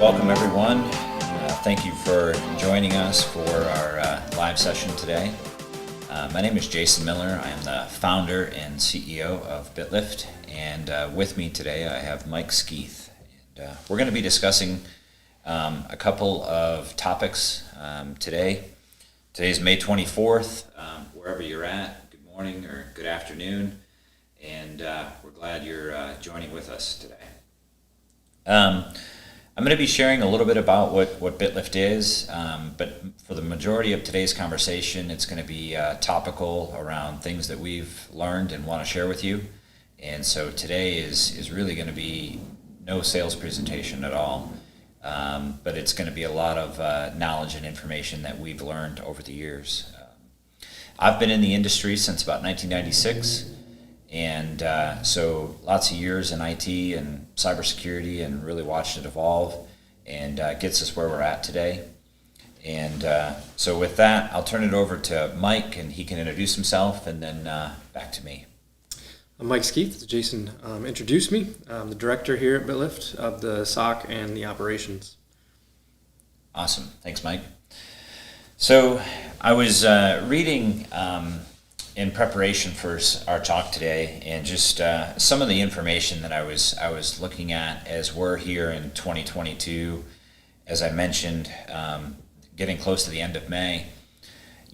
Welcome everyone. Thank you for joining us for our live session today. My name is Jason Miller. I am the founder and CEO of BitLyft, and with me today I have Mike Skeeth. And, we're going to be discussing a couple of topics today. Today's May 24th. Wherever you're at, good morning or good afternoon, and we're glad you're joining with us today. I'm going to be sharing a little bit about what BitLyft is, but for the majority of today's conversation, it's going to be topical around things that we've learned and want to share with you. And so today is really going to be no sales presentation at all, but it's going to be a lot of knowledge and information that we've learned over the years. I've been in the industry since about 1996. And so lots of years in IT and cybersecurity, and really watched it evolve, and gets us where we're at today. And so with that, I'll turn it over to Mike, and he can introduce himself, and then back to me. I'm Mike Skeeth, as Jason introduced me. I'm the director here at BitLyft of the SOC and the operations. Awesome. Thanks, Mike. So I was reading in preparation for our talk today, and just some of the information that I was looking at as we're here in 2022, as I mentioned, getting close to the end of May.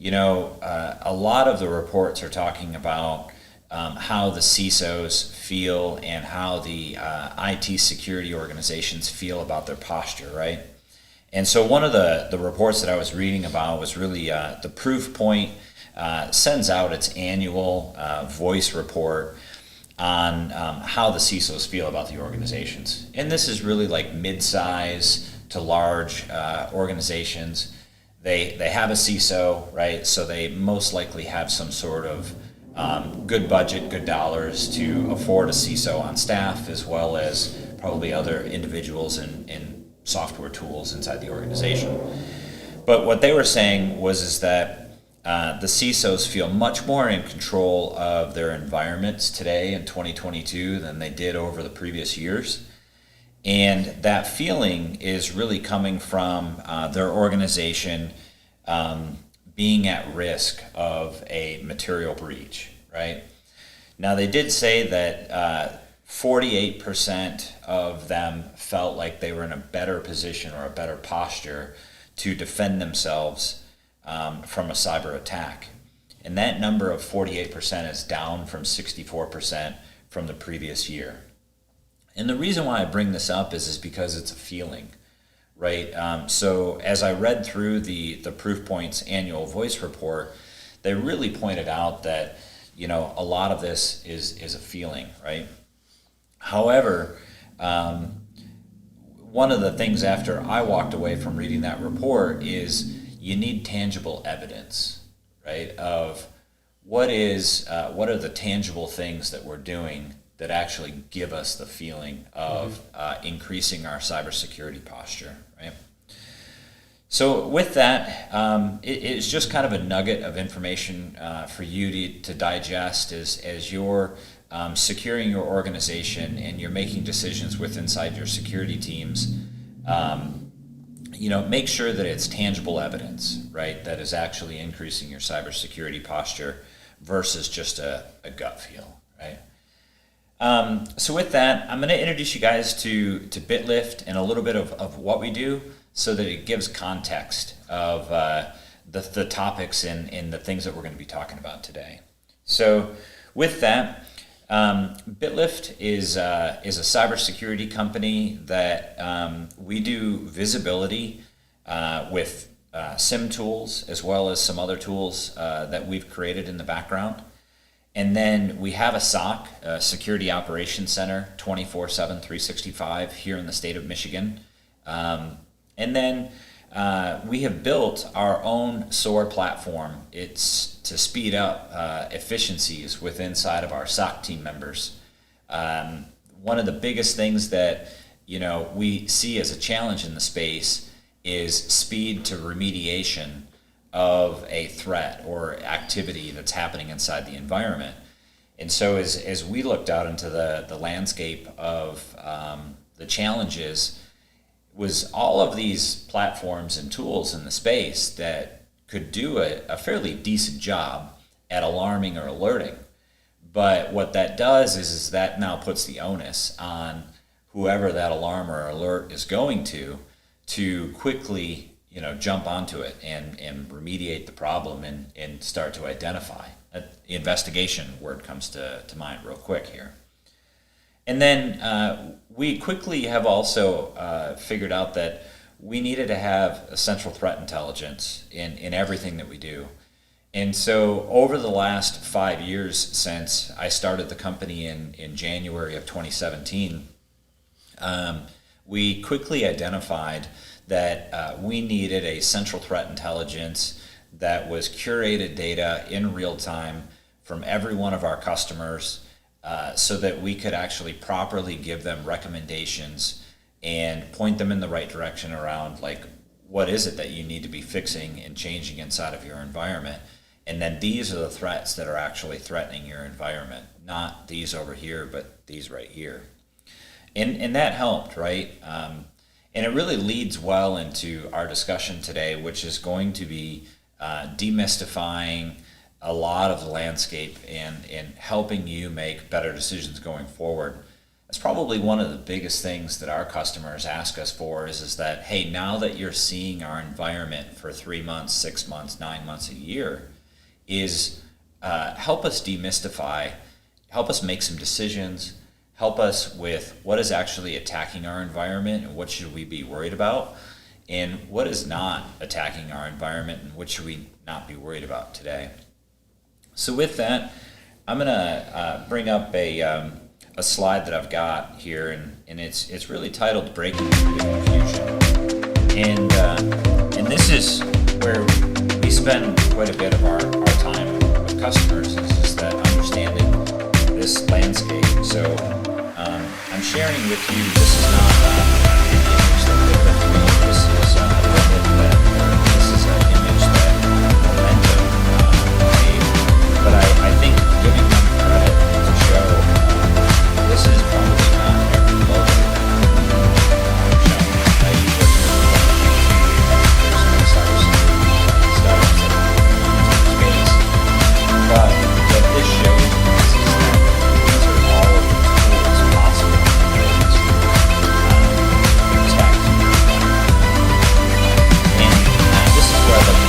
A lot of the reports are talking about how the CISOs feel and how the IT security organizations feel about their posture, right? And so one of the reports that I was reading about was really the Proof Point sends out its annual voice report on how the CISOs feel about the organizations. And this is really like mid-size to large organizations. They have a CISO, right? So they most likely have some sort of good budget, good dollars to afford a CISO on staff, as well as probably other individuals and software tools inside the organization. But what they were saying is that the CISOs feel much more in control of their environments today in 2022 than they did over the previous years. And that feeling is really coming from their organization being at risk of a material breach, right? Now, they did say that 48% of them felt like they were in a better position or a better posture to defend themselves from a cyber attack. And that number of 48% is down from 64% from the previous year. And the reason why I bring this up is because it's a feeling, right? So as I read through the Proof Point's annual voice report, they really pointed out that, a lot of this is a feeling, right? However, one of the things after I walked away from reading that report is you need tangible evidence, right, of what are the tangible things that we're doing that actually give us the feeling of increasing our cybersecurity posture, right? So with that, it's just kind of a nugget of information for you to digest as you're securing your organization and you're making decisions inside your security teams. Make sure that it's tangible evidence, right, that is actually increasing your cybersecurity posture versus just a gut feel, right? So with that, I'm going to introduce you guys to BitLyft and a little bit of what we do so that it gives context of the topics and the things that we're going to be talking about today. So with that, BitLyft is a cybersecurity company that we do visibility with SIM tools, as well as some other tools that we've created in the background. And then we have a SOC, a Security Operations Center, 24/7, 365 here in the state of Michigan. And then we have built our own SOAR platform. It's to speed up efficiencies inside of our SOC team members. One of the biggest things that we see as a challenge in the space is speed to remediation of a threat or activity that's happening inside the environment. And so as we looked out into the landscape of the challenges, was all of these platforms and tools in the space that could do a fairly decent job at alarming or alerting. But what that does is that now puts the onus on whoever that alarm or alert is going to quickly, jump onto it and remediate the problem and start to identify. The investigation word comes to mind real quick here. And then we quickly have also figured out that we needed to have a central threat intelligence in everything that we do. And so over the last 5 years since I started the company in January of 2017, we quickly identified that we needed a central threat intelligence that was curated data in real time from every one of our customers, so that we could actually properly give them recommendations and point them in the right direction around, like, what is it that you need to be fixing and changing inside of your environment. And then these are the threats that are actually threatening your environment, not these over here, but these right here. And that helped, right? And it really leads well into our discussion today, which is going to be demystifying a lot of the landscape and helping you make better decisions going forward. That's probably one of the biggest things that our customers ask us for is that, hey, now that you're seeing our environment for 3 months, 6 months, 9 months, a year, is help us demystify, help us make some decisions, help us with what is actually attacking our environment and what should we be worried about, and what is not attacking our environment and what should we not be worried about today. So with that, I'm going to bring up a slide that I've got here, and it's really titled "Breaking Through the Confusion." And this is where we spend quite a bit of our time with customers, is just that understanding this landscape. So I'm sharing with you, this is not an image that BitLyft made. This is a this is an image that Momentum made. But I think giving them credit to show this is probably not every logo that I'm showing. Right? There's no startups that are in space. But what this shows us is that these are all of the tools possible to protect your environment. And this is where I'd like to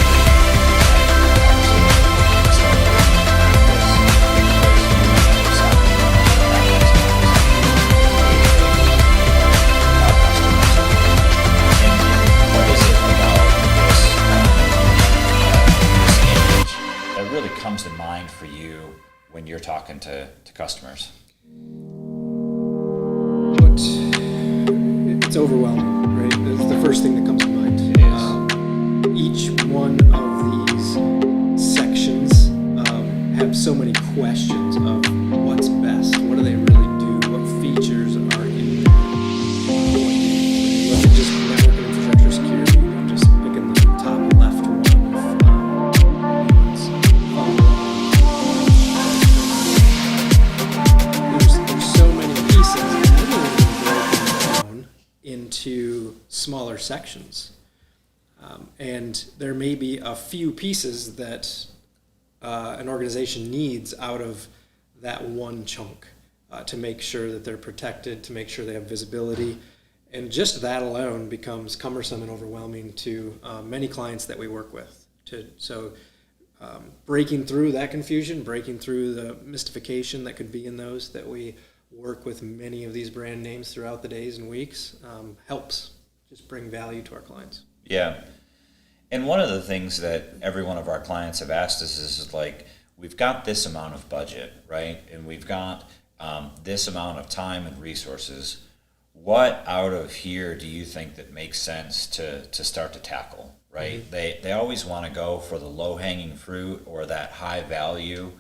really comes to mind for you when you're talking to customers? But it's overwhelming, right? That's the first thing that comes to mind. It is. Each one of these sections have so many questions of what's best, what do they really do, what features are in there. Look at just network and infrastructure security. I'm just picking the top left one. There's so many pieces, and then they're broken down into smaller sections. And there may be a few pieces that an organization needs out of that one chunk to make sure that they're protected, to make sure they have visibility. And just that alone becomes cumbersome and overwhelming to many clients that we work with. So breaking through that confusion, breaking through the mystification that could be in those that we work with many of these brand names throughout the days and weeks helps just bring value to our clients. Yeah. And one of the things that every one of our clients have asked us is like, we've got this amount of budget, right? And we've got this amount of time and resources. What out of here do you think that makes sense to start to tackle, right? Mm-hmm. They always want to go for the low-hanging fruit or that high value.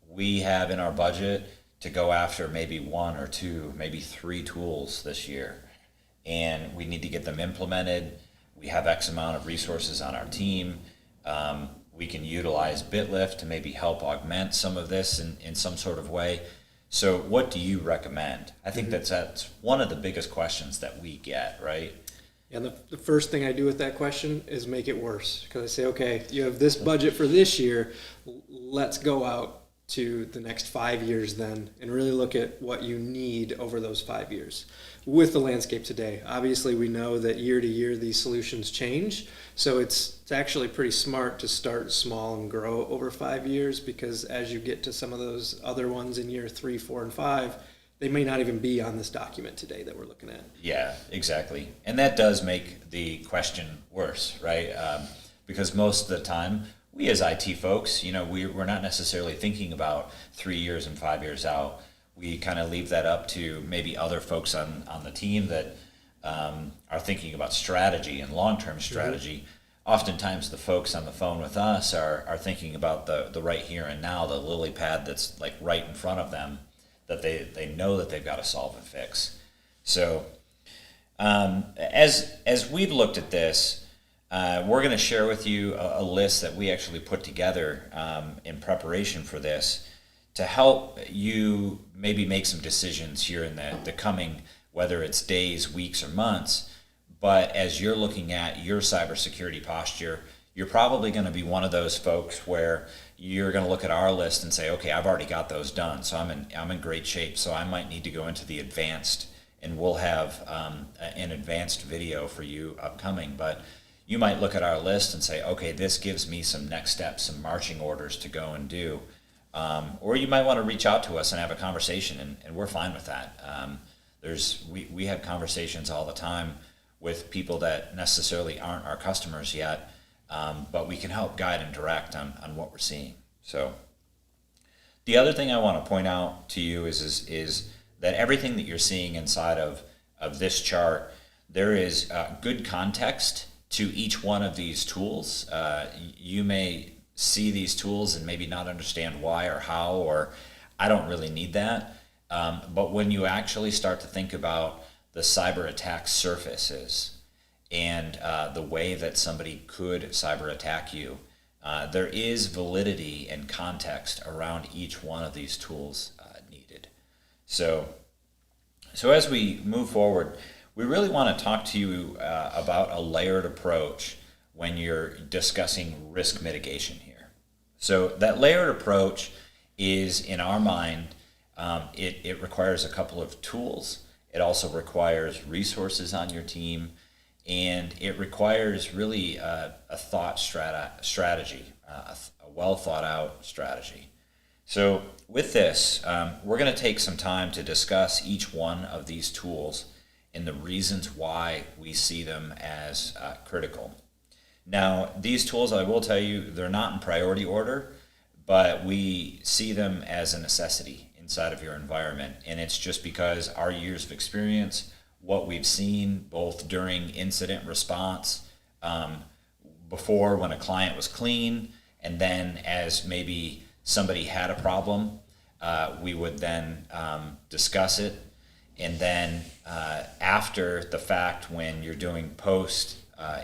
We have in our budget to go after maybe 1 or 2, maybe 3 tools this year. And we need to get them implemented. We have X amount of resources on our team. We can utilize BitLyft to maybe help augment some of this in some sort of way. So what do you recommend? I think that's one of the biggest questions that we get, right? And the first thing I do with that question is make it worse. Because I say, okay, you have this budget for this year. Let's go out to the next 5 years then and really look at what you need over those 5 years with the landscape today. Obviously, we know that year to year these solutions change. So it's actually pretty smart to start small and grow over 5 years, because as you get to some of those other ones in year 3, 4, and 5, they may not even be on this document today that we're looking at. Yeah, exactly. And that does make the question worse, right? Because most of the time, we as IT folks, we're not necessarily thinking about 3 years and 5 years out. We kind of leave that up to maybe other folks on the team that are thinking about strategy and long-term strategy. Mm-hmm. Oftentimes the folks on the phone with us are thinking about the right here and now, the lily pad that's like right in front of them that they know that they've got to solve and fix. So as we've looked at this, we're going to share with you a list that we actually put together in preparation for this to help you maybe make some decisions here in the coming, whether it's days, weeks, or months. But as you're looking at your cybersecurity posture, you're probably going to be one of those folks where you're going to look at our list and say, okay, I've already got those done, so I'm in great shape. So I might need to go into the advanced, and we'll have an advanced video for you upcoming. But you might look at our list and say, okay, this gives me some next steps, some marching orders to go and do. Or you might want to reach out to us and have a conversation, and we're fine with that. We have conversations all the time with people that necessarily aren't our customers yet, but we can help guide and direct on what we're seeing. So the other thing I want to point out to you is that everything that you're seeing inside of this chart, there is good context to each one of these tools. You may see these tools and maybe not understand why or how, or I don't really need that. But when you actually start to think about the cyber attack surfaces and the way that somebody could cyber attack you, there is validity and context around each one of these tools needed. So as we move forward, we really want to talk to you about a layered approach when you're discussing risk mitigation here. So that layered approach is, in our mind, it requires a couple of tools. It also requires resources on your team, and it requires really a thought strategy, a well thought out strategy. So with this, we're going to take some time to discuss each one of these tools and the reasons why we see them as critical. Now, these tools, I will tell you, they're not in priority order, but we see them as a necessity inside of your environment. And it's just because our years of experience, what we've seen both during incident response, before when a client was clean, and then as maybe somebody had a problem, we would then discuss it. And then after the fact, when you're doing post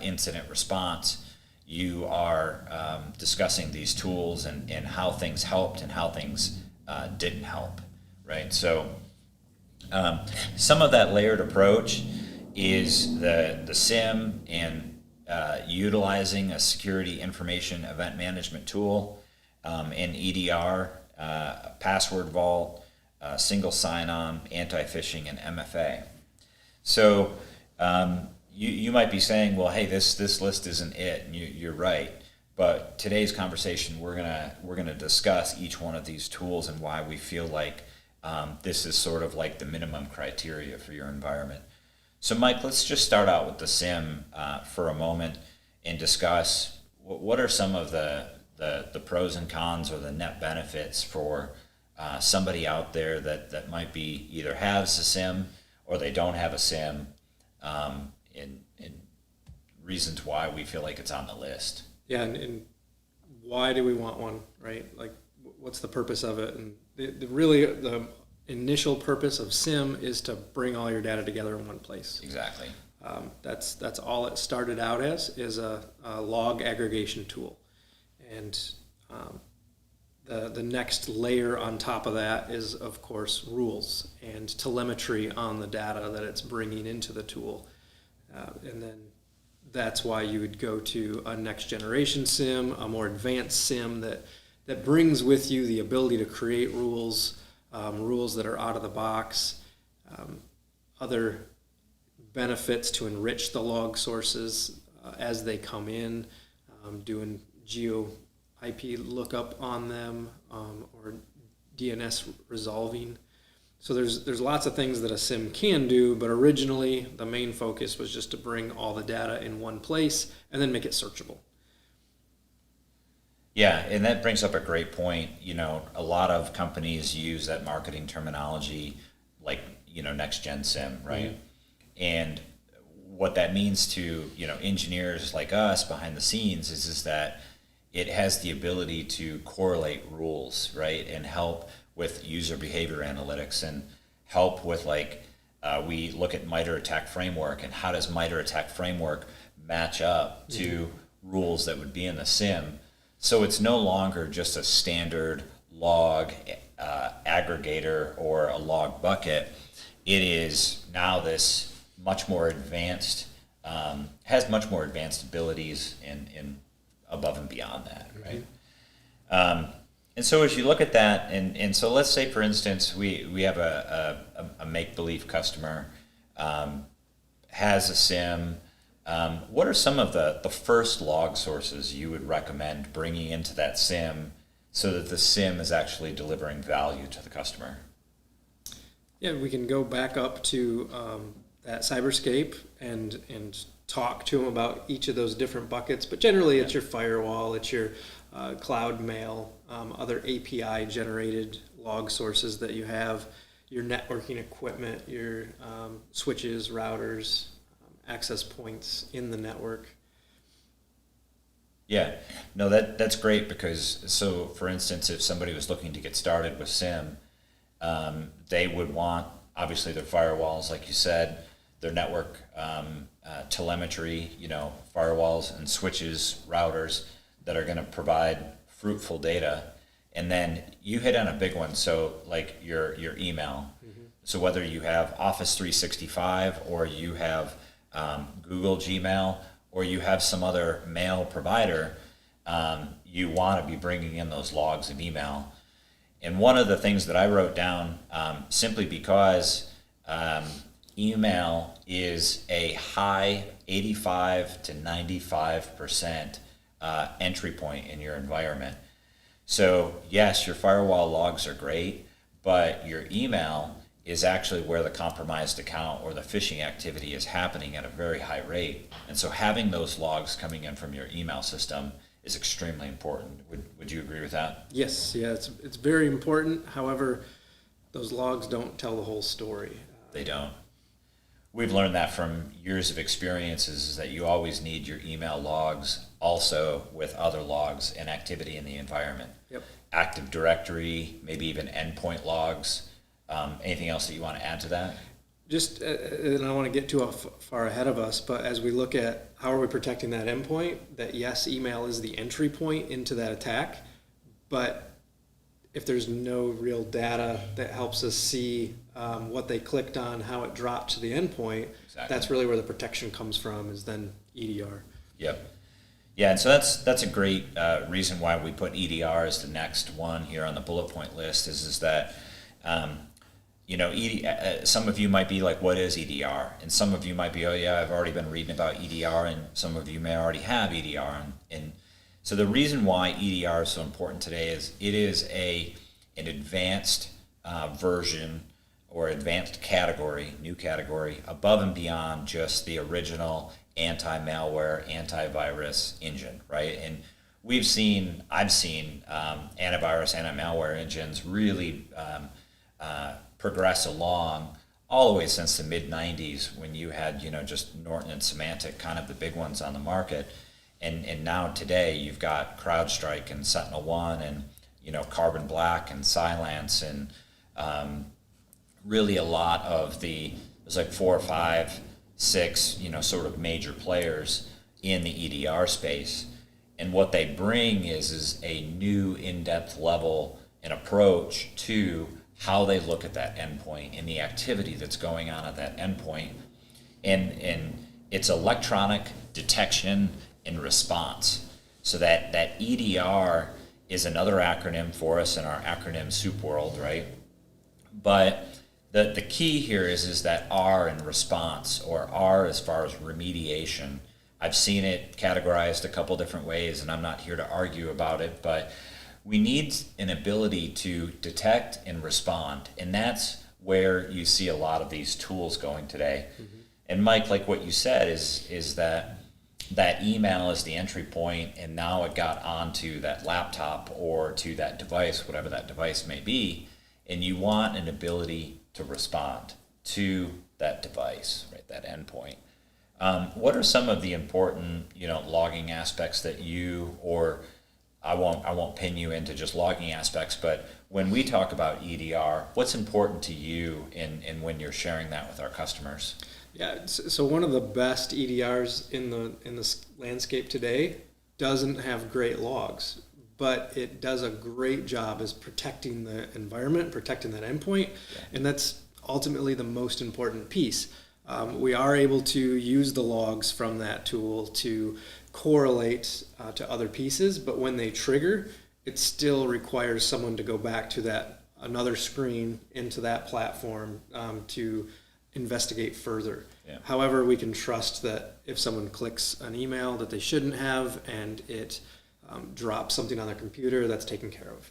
incident response, you are discussing these tools and how things helped and how things didn't help, right? So some of that layered approach is the SIM and utilizing a security information event management tool, an EDR, password vault, single sign-on, anti-phishing, and MFA. So you might be saying, well, hey, this list isn't it, and you're right. But today's conversation, we're gonna discuss each one of these tools and why we feel like this is sort of like the minimum criteria for your environment. So, Mike, let's just start out with the SIM for a moment and discuss what are some of the pros and cons or the net benefits for somebody out there that might be either has a SIM or they don't have a SIM, in reasons why we feel like it's on the list. Yeah, and why do we want one, right? Like, what's the purpose of it? And the initial purpose of SIM is to bring all your data together in one place. Exactly. That's all it started out as, is a log aggregation tool. And The next layer on top of that is, of course, rules and telemetry on the data that it's bringing into the tool. And then that's why you would go to a next generation sim, a more advanced sim that brings with you the ability to create rules, rules that are out of the box, other benefits to enrich the log sources as they come in, doing geo IP lookup on them, or DNS resolving. So there's lots of things that a SIM can do, but originally the main focus was just to bring all the data in one place and then make it searchable. Yeah, and that brings up a great point. A lot of companies use that marketing terminology like, next gen SIM, right? Mm-hmm. And what that means to, engineers like us behind the scenes is that it has the ability to correlate rules, right? And help with user behavior analytics and help with we look at MITRE ATT&CK framework and how does MITRE ATT&CK framework match up to rules that would be in the SIM. So it's no longer just a standard log aggregator or a log bucket. It is now this much more advanced, has much more advanced abilities in above and beyond that, right? Mm-hmm. And so as you look at that, and so let's say, for instance, we have a make-believe customer, has a SIM. What are some of the first log sources you would recommend bringing into that SIM so that the SIM is actually delivering value to the customer? Yeah, we can go back up to that Cyberscape and talk to them about each of those different buckets, but generally it's your firewall, it's your cloud mail, other API generated log sources that you have, your networking equipment, your switches, routers, access points in the network. Yeah, no, that's great because, so for instance, if somebody was looking to get started with SIM, they would want obviously their firewalls, like you said, their network telemetry, firewalls and switches, routers that are going to provide fruitful data. And then you hit on a big one, so like your email. Mm-hmm. So whether you have Office 365 or you have Google Gmail or you have some other mail provider, you want to be bringing in those logs of email. And one of the things that I wrote down, simply because email is a high 85 to 95% entry point in your environment. So yes, your firewall logs are great, but your email is actually where the compromised account or the phishing activity is happening at a very high rate. And so having those logs coming in from your email system is extremely important. Would you agree with that? Yes, yeah, it's very important. However, those logs don't tell the whole story. They don't. We've learned that from years of experiences, is that you always need your email logs also with other logs and activity in the environment. Yep. Active Directory, maybe even endpoint logs. Anything else that you want to add to that? Just, and I don't want to get too far ahead of us, but as we look at how are we protecting that endpoint, that yes, email is the entry point into that attack, but if there's no real data that helps us see what they clicked on, how it dropped to the endpoint, exactly. That's really where the protection comes from, is then EDR. Yep. Yeah, and so that's a great reason why we put EDR as the next one here on the bullet point list, is that some of you might be like, what is EDR? And some of you might be, oh yeah, I've already been reading about EDR, and some of you may already have EDR. And so the reason why EDR is so important today is it is an advanced version or advanced category, new category, above and beyond just the original anti-malware, antivirus engine, right? And I've seen antivirus, anti-malware engines really progress along all the way since the mid-90s, when you had, just Norton and Symantec, kind of the big ones on the market. And now today you've got CrowdStrike and SentinelOne and, Carbon Black and Cylance and really a lot of there's like 4 or 5, 6, sort of major players in the EDR space. And what they bring is a new in-depth level and approach to how they look at that endpoint and the activity that's going on at that endpoint. And it's electronic detection and response. So that EDR is another acronym for us in our acronym soup world, right? But the key here is that R in response, or R as far as remediation. I've seen it categorized a couple different ways, and I'm not here to argue about it, but we need an ability to detect and respond, and that's where you see a lot of these tools going today. Mm-hmm. And Mike, like what you said, is that email is the entry point, and now it got onto that laptop or to that device, whatever that device may be, and you want an ability to respond to that device, right, that endpoint. What are some of the important, logging aspects that you, or I won't pin you into just logging aspects, but when we talk about EDR, what's important to you in when you're sharing that with our customers? Yeah, so one of the best EDRs in the landscape today doesn't have great logs, but it does a great job as protecting the environment, protecting that endpoint, and that's ultimately the most important piece. We are able to use the logs from that tool to correlate to other pieces, but when they trigger, it still requires someone to go back to another screen into that platform to investigate further. Yeah. However, we can trust that if someone clicks an email that they shouldn't have and it drops something on their computer, that's taken care of.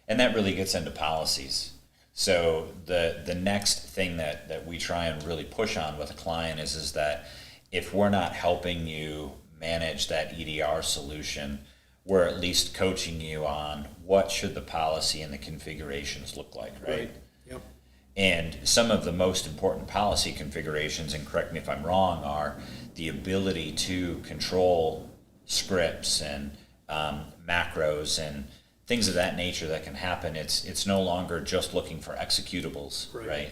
And that really gets into policies. So the next thing that we try and really push on with a client is that if we're not helping you manage that EDR solution, we're at least coaching you on what should the policy and the configurations look like, right? Yep. And some of the most important policy configurations, and correct me if I'm wrong, are the ability to control scripts and macros and things of that nature that can happen. It's no longer just looking for executables, right?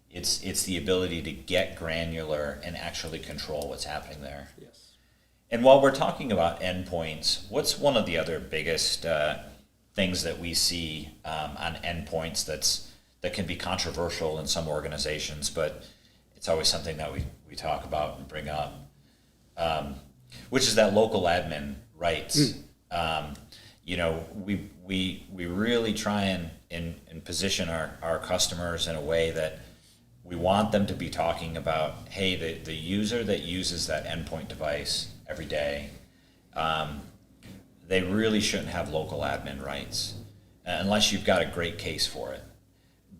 It's the ability to get granular and actually control what's happening there. Yes. And while we're talking about endpoints, what's one of the other biggest things that we see on endpoints that can be controversial in some organizations, but it's always something that we talk about and bring up, which is that local admin rights. We really try and position our customers in a way that we want them to be talking about, hey, the user that uses that endpoint device every day, they really shouldn't have local admin rights unless you've got a great case for it.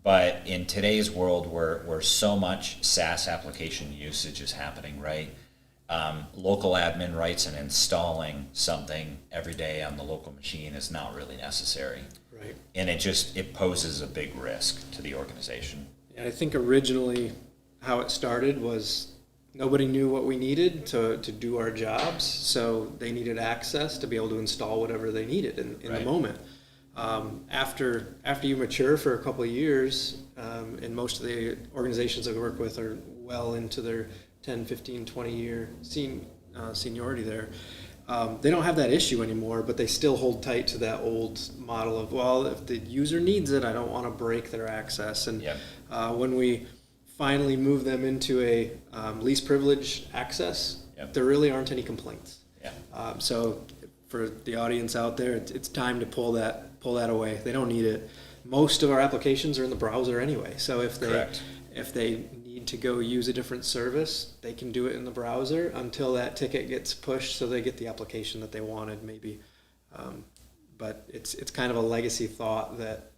But in today's world where so much SaaS application usage is happening, right? Local admin rights and installing something every day on the local machine is not really necessary. Right. And it poses a big risk to the organization. And I think originally how it started was nobody knew what we needed to do our jobs, so they needed access to be able to install whatever they needed in the moment. After you mature for a couple of years, and most of the organizations that we work with are well into their 10, 15, 20-year seniority there, they don't have that issue anymore, but they still hold tight to that old model of, well, if the user needs it, I don't want to break their access. And when we finally move them into a least privilege access, there really aren't any complaints. So for the audience out there, it's time to pull that away. They don't need it. Most of our applications are in the browser anyway, so if they need to go use a different service, they can do it in the browser until that ticket gets pushed so they get the application that they wanted maybe. But it's kind of a legacy thought that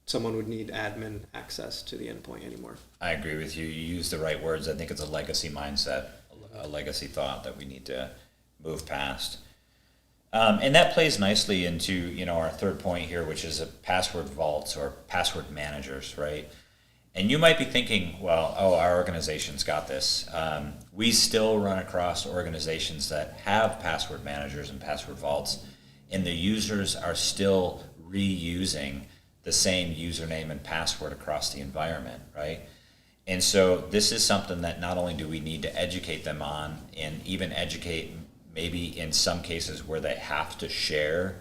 someone would need admin access to the endpoint anymore. I agree with you. You use the right words. I think it's a legacy mindset, a legacy thought that we need to move past. And that plays nicely into our third point here, which is password vaults or password managers, right? And you might be thinking, well, our organization's got this. We still run across organizations that have password managers and password vaults, and the users are still reusing the same username and password across the environment, right? And so this is something that not only do we need to educate them on and even educate maybe in some cases where they have to share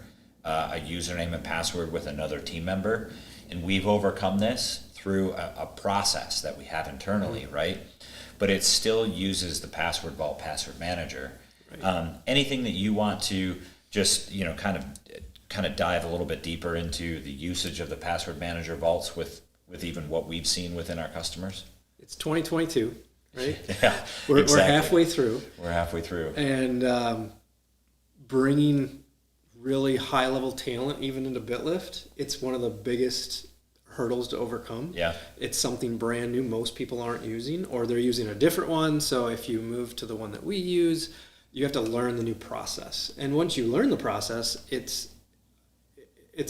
a username and password with another team member. And we've overcome this through a process that we have internally, right? But it still uses the Password Vault Password Manager. Right. Anything that you want to just, kind of dive a little bit deeper into the usage of the Password Manager vaults with even what we've seen within our customers? It's 2022, right? Yeah, we're exactly. halfway through. We're halfway through. And bringing really high-level talent even into BitLyft, it's one of the biggest hurdles to overcome. Yeah. It's something brand new most people aren't using, or they're using a different one. So if you move to the one that we use, you have to learn the new process. And once you learn the process, it's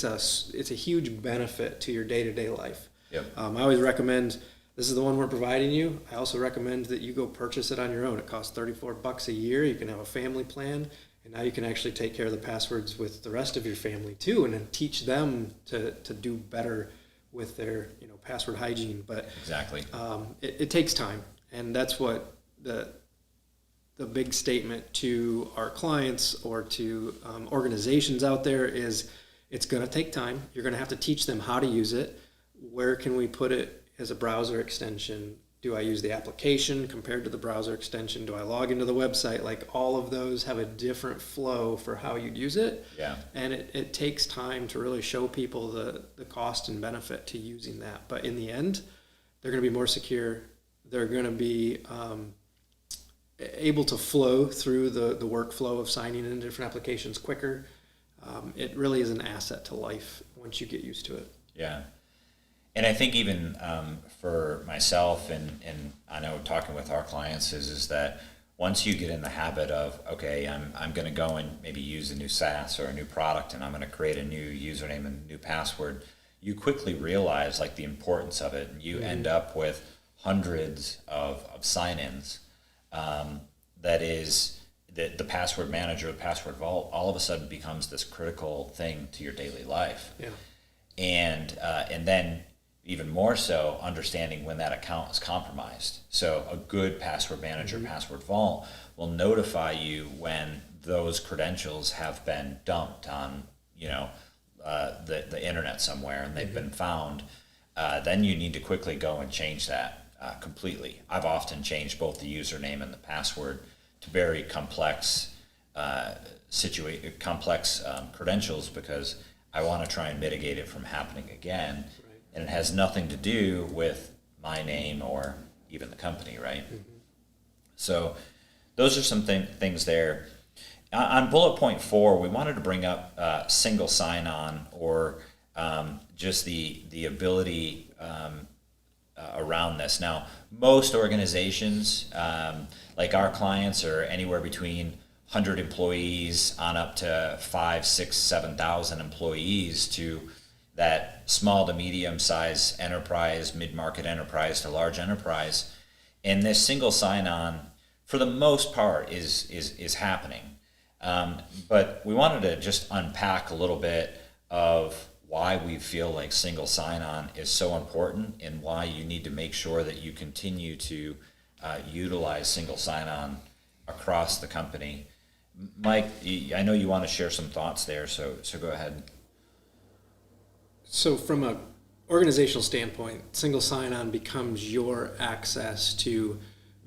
a huge benefit to your day-to-day life. Yep. I always recommend, this is the one we're providing you. I also recommend that you go purchase it on your own. It costs $34 a year. You can have a family plan, and now you can actually take care of the passwords with the rest of your family too, and then teach them to do better with their password hygiene. But exactly, it takes time, and that's what the big statement to our clients or to organizations out there is, it's going to take time. You're going to have to teach them how to use it. Where can we put it as a browser extension? Do I use the application compared to the browser extension? Do I log into the website? Like, all of those have a different flow for how you'd use it. Yeah. And it takes time to really show people the cost and benefit to using that. But in the end, they're going to be more secure. They're going to be able to flow through the workflow of signing in different applications quicker. It really is an asset to life once you get used to it. Yeah. And I think even for myself and I know talking with our clients is that once you get in the habit of, okay, I'm going to go and maybe use a new SaaS or a new product, and I'm going to create a new username and new password, you quickly realize like the importance of it. And you end up with hundreds of sign-ins. That is the password manager, the password vault, all of a sudden becomes this critical thing to your daily life. Yeah. And then even more so understanding when that account is compromised. So a good password manager, password vault will notify you when those credentials have been dumped on, the internet somewhere and they've been found. Then you need to quickly go and change that completely. I've often changed both the username and the password to very complex credentials because I want to try and mitigate it from happening again. Right. And it has nothing to do with my name or even the company, right? Mm-hmm. So those are some things there. On bullet point 4, we wanted to bring up single sign-on or just the ability around this. Now, most organizations, like our clients, are anywhere between 100 employees on up to 5, 6, 7,000 employees to that small to medium size enterprise, mid-market enterprise to large enterprise. And this single sign-on, for the most part, is happening. But we wanted to just unpack a little bit of why we feel like single sign-on is so important and why you need to make sure that you continue to utilize single sign-on across the company. Mike, I know you want to share some thoughts there, so go ahead. So from an organizational standpoint, single sign-on becomes your access to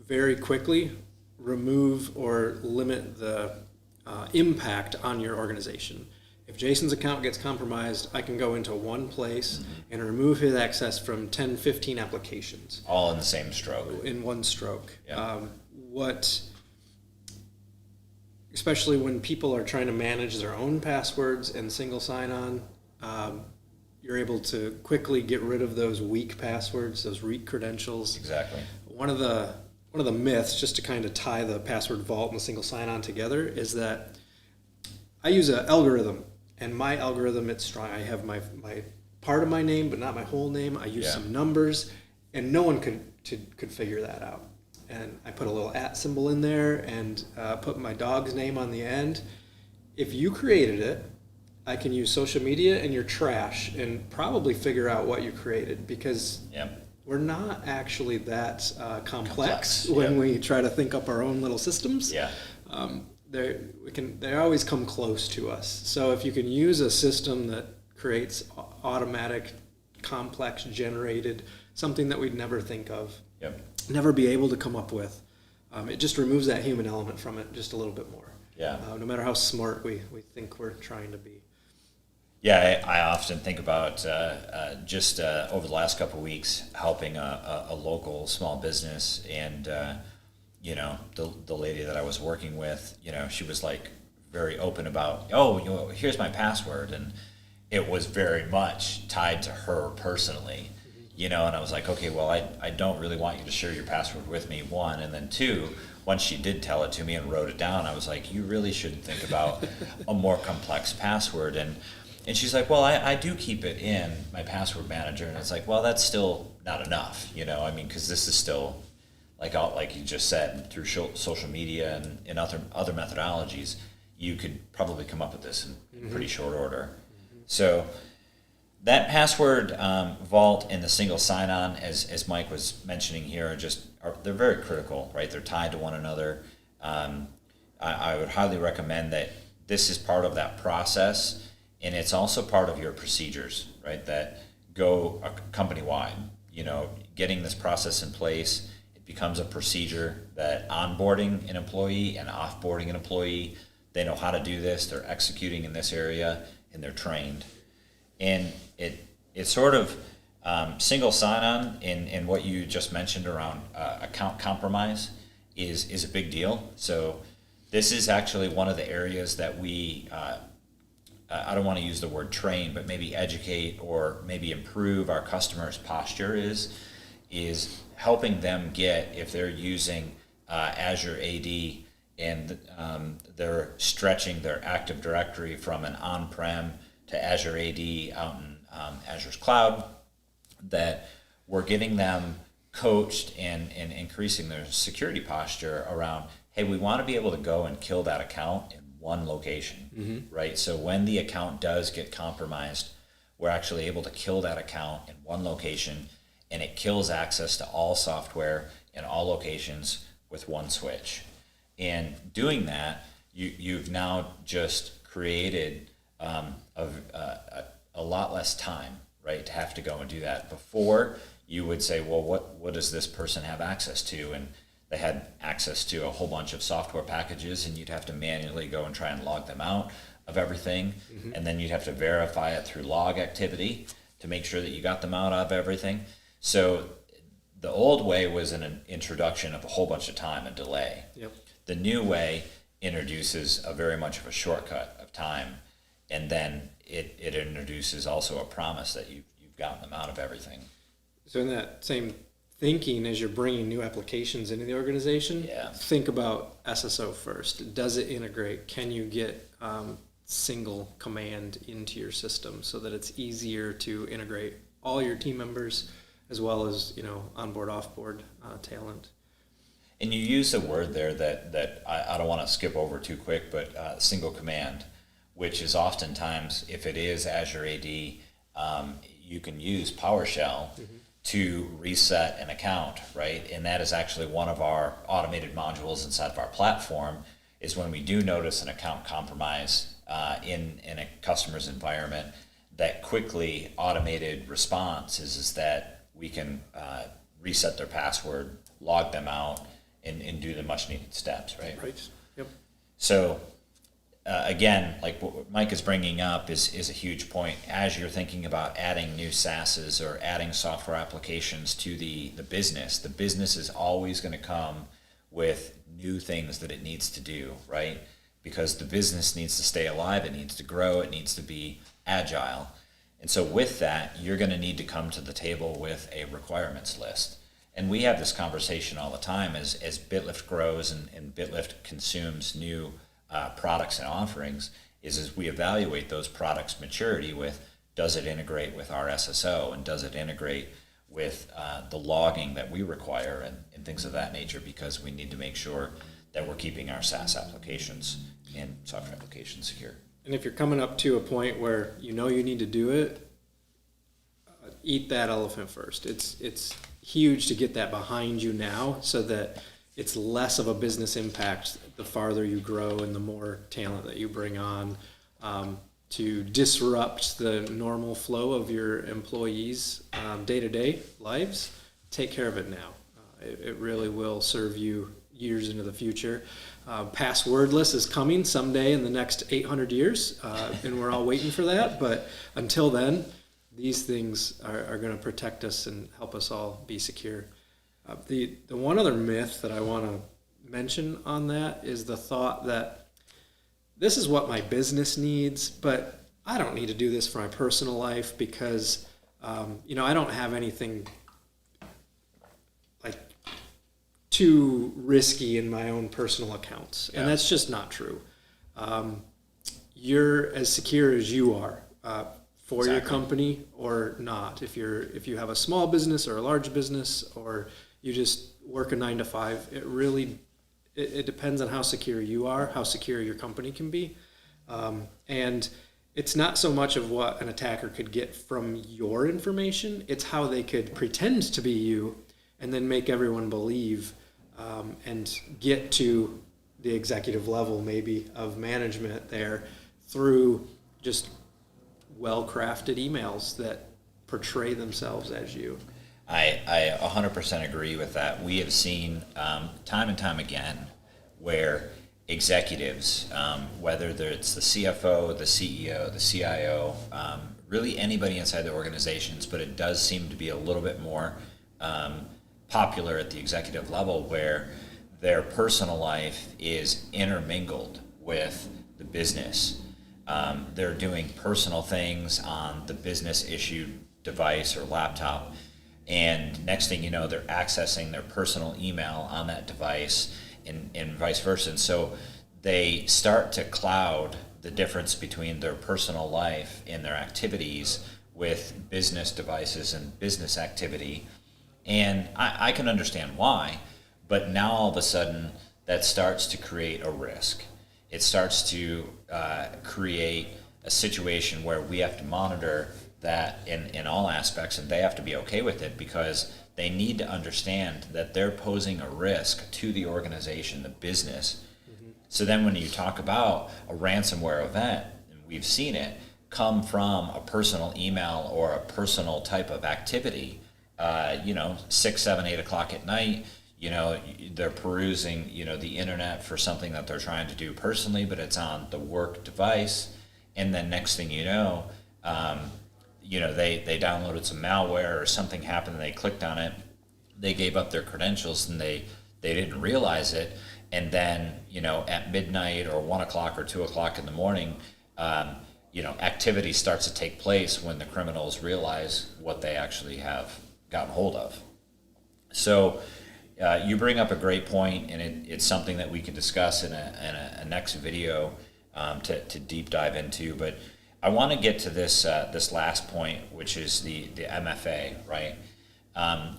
very quickly remove or limit the impact on your organization. If Jason's account gets compromised, I can go into one place and remove his access from 10, 15 applications. All in the same stroke. In one stroke. Yeah. Especially when people are trying to manage their own passwords and single sign-on, you're able to quickly get rid of those weak passwords, those weak credentials. Exactly. One of the myths, just to kind of tie the password vault and the single sign-on together, is that I use an algorithm, and my algorithm, it's strong. I have my part of my name, but not my whole name. I use some numbers, and no one could figure that out. And I put a little @ symbol in there and put my dog's name on the end. If you created it, I can use social media and your trash and probably figure out what you created, because we're not actually that complex when we try to think up our own little systems. Yeah. they always come close to us. So if you can use a system that creates automatic, complex generated, something that we'd never think of, Yep. never be able to come up with, it just removes that human element from it just a little bit more. Yeah. No matter how smart we think we're trying to be. Yeah, I often think about just over the last couple of weeks helping a local small business, and you know, the lady that I was working with, you know, she was like very open about, oh, you know, here's my password, and it was very much tied to her personally, you know, and I was like, okay, well, I don't really want you to share your password with me, one, and then two, once she did tell it to me and wrote it down, I was like, you really should think about a more complex password. And she's like, well, I do keep it in my password manager. And it's like, well, that's still not enough, you know, I mean, because this is still, like you just said, through social media and other methodologies, you could probably come up with this in pretty short order. So that password vault and the single sign-on, as Mike was mentioning here, they're very critical, right? They're tied to one another. I would highly recommend that this is part of that process, and it's also part of your procedures, right? That go company-wide. You know, getting this process in place, it becomes a procedure that onboarding an employee and offboarding an employee, they know how to do this, they're executing in this area, and they're trained. And it's sort of single sign-on in what you just mentioned around account compromise is a big deal. So this is actually one of the areas that we, I don't want to use the word train, but maybe educate or maybe improve our customers' posture is helping them get, if they're using Azure AD and they're stretching their Active Directory from an on-prem to Azure AD out in Azure's cloud, that we're getting them coached and increasing their security posture around, hey, we want to be able to go and kill that account in one location, right? So when the account does get compromised, we're actually able to kill that account in one location, and it kills access to all software in all locations with one switch. And doing that, you've now just created a lot less time, right, to have to go and do that. Before, you would say, well, what does this person have access to? And they had access to a whole bunch of software packages, and you'd have to manually go and try and log them out of everything. And then you'd have to verify it through log activity to make sure that you got them out of everything. So the old way was an introduction of a whole bunch of time and delay. Yep. The new way introduces a very much of a shortcut of time, and then it introduces also a promise that you've gotten them out of everything. So in that same thinking, as you're bringing new applications into the organization, think about SSO first. Does it integrate? Can you get single command into your system so that it's easier to integrate all your team members as well as, you know, onboard, offboard talent? And you use a word there that I don't want to skip over too quick, but single command, which is oftentimes, if it is Azure AD, you can use PowerShell to reset an account, right? And that is actually one of our automated modules inside of our platform, is when we do notice an account compromise in a customer's environment, that quickly automated response is that we can reset their password, log them out, and do the much needed steps, right? Right. Yep. So again, like what Mike is bringing up is a huge point. As you're thinking about adding new SaaSes or adding software applications to the business is always going to come with new things that it needs to do, right? Because the business needs to stay alive, it needs to grow, it needs to be agile. And so with that, you're going to need to come to the table with a requirements list. And we have this conversation all the time as BitLyft grows and BitLyft consumes new products and offerings, is we evaluate those products' maturity with, does it integrate with our SSO, and does it integrate with the logging that we require and things of that nature, because we need to make sure that we're keeping our SaaS applications and software applications secure. And if you're coming up to a point where you know you need to do it, eat that elephant first. It's huge to get that behind you now, so that it's less of a business impact the farther you grow and the more talent that you bring on. To disrupt the normal flow of your employees' day-to-day lives, take care of it now. It really will serve you years into the future. Passwordless is coming someday in the next 800 years, and we're all waiting for that. But until then, these things are going to protect us and help us all be secure. The one other myth that I want to mention on that is the thought that this is what my business needs, but I don't need to do this for my personal life because, I don't have anything like too risky in my own personal accounts. And that's just not true. You're as secure as you are for your company or not. If you have a small business or a large business or you just work a 9 to 5, it depends on how secure you are, how secure your company can be. And it's not so much of what an attacker could get from your information, it's how they could pretend to be you and then make everyone believe and get to the executive level maybe of management there through just well-crafted emails that portray themselves as you. I 100% agree with that. We have seen time and time again where executives, whether it's the CFO, the CEO, the CIO, really anybody inside the organizations, but it does seem to be a little bit more popular at the executive level where their personal life is intermingled with the business. They're doing personal things on the business issued device or laptop. And next thing you know, they're accessing their personal email on that device and vice versa. And so they start to cloud the difference between their personal life and their activities with business devices and business activity. And I can understand why, but now all of a sudden that starts to create a risk. It starts to create a situation where we have to monitor that in all aspects, and they have to be okay with it because they need to understand that they're posing a risk to the organization, the business. Mm-hmm. So then when you talk about a ransomware event, and we've seen it come from a personal email or a personal type of activity, 6, 7, 8 o'clock at night, they're perusing, the internet for something that they're trying to do personally, but it's on the work device. And then next thing you know, they downloaded some malware or something happened and they clicked on it. They gave up their credentials and they didn't realize it. And then, at midnight or 1 o'clock or 2 o'clock in the morning, activity starts to take place when the criminals realize what they actually have gotten hold of. So you bring up a great point, and it's something that we can discuss in a next video to deep dive into. But I want to get to this last point, which is the MFA, right?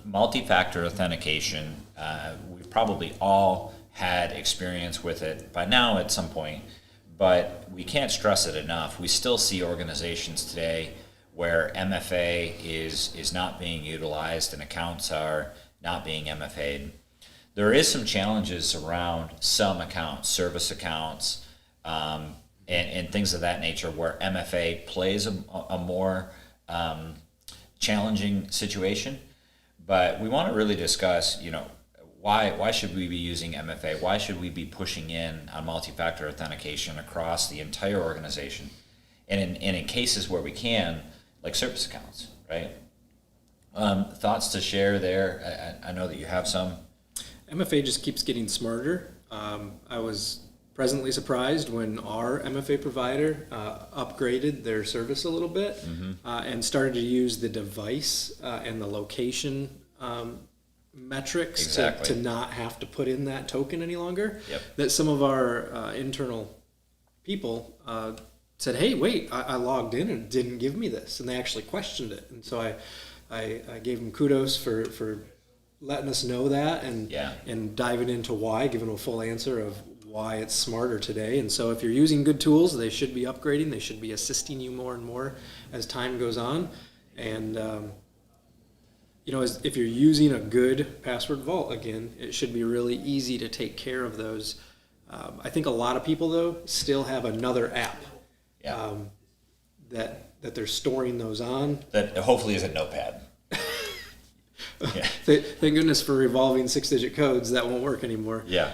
Multi-factor authentication. We've probably all had experience with it by now at some point, but we can't stress it enough. We still see organizations today where MFA is not being utilized and accounts are not being MFA'd. There is some challenges around some accounts, service accounts, and things of that nature where MFA plays a more challenging situation. But we want to really discuss, why should we be using MFA? Why should we be pushing in on multi-factor authentication across the entire organization? And in cases where we can, like service accounts, right? Thoughts to share there? I know that you have some. MFA just keeps getting smarter. I was pleasantly surprised when our MFA provider upgraded their service a little bit and started to use the device and the location metrics to not have to put in that token any longer. Yep. That some of our internal people said, hey, wait, I logged in and it didn't give me this. And they actually questioned it. And so I gave them kudos for letting us know that and diving into why, giving them a full answer of why it's smarter today. And so if you're using good tools, they should be upgrading. They should be assisting you more and more as time goes on. And if you're using a good password vault, again, it should be really easy to take care of those. I think a lot of people, though, still have another app that they're storing those on. That hopefully is a notepad. Yeah. Thank goodness for revolving 6-digit codes. That won't work anymore. Yeah.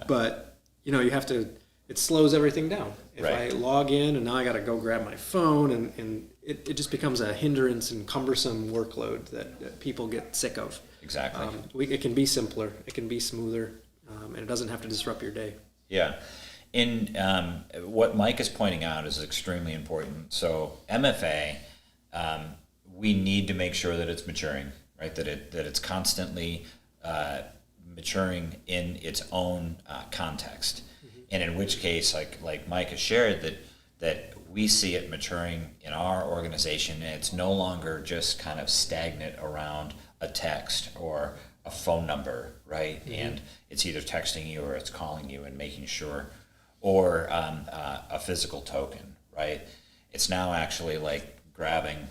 But, you have to, it slows everything down. If Right. I log in and now I got to go grab my phone, and it just becomes a hindrance and cumbersome workload that people get sick of. Exactly. It can be simpler, it can be smoother, and it doesn't have to disrupt your day. Yeah. And what Mike is pointing out is extremely important. So MFA, we need to make sure that it's maturing, right? That it's constantly maturing in its own context. Mm-hmm. And in which case, like Mike has shared, that we see it maturing in our organization, and it's no longer just kind of stagnant around a text or a phone number, right? Mm-hmm. And it's either texting you or it's calling you and making sure, or a physical token, right? It's now actually like grabbing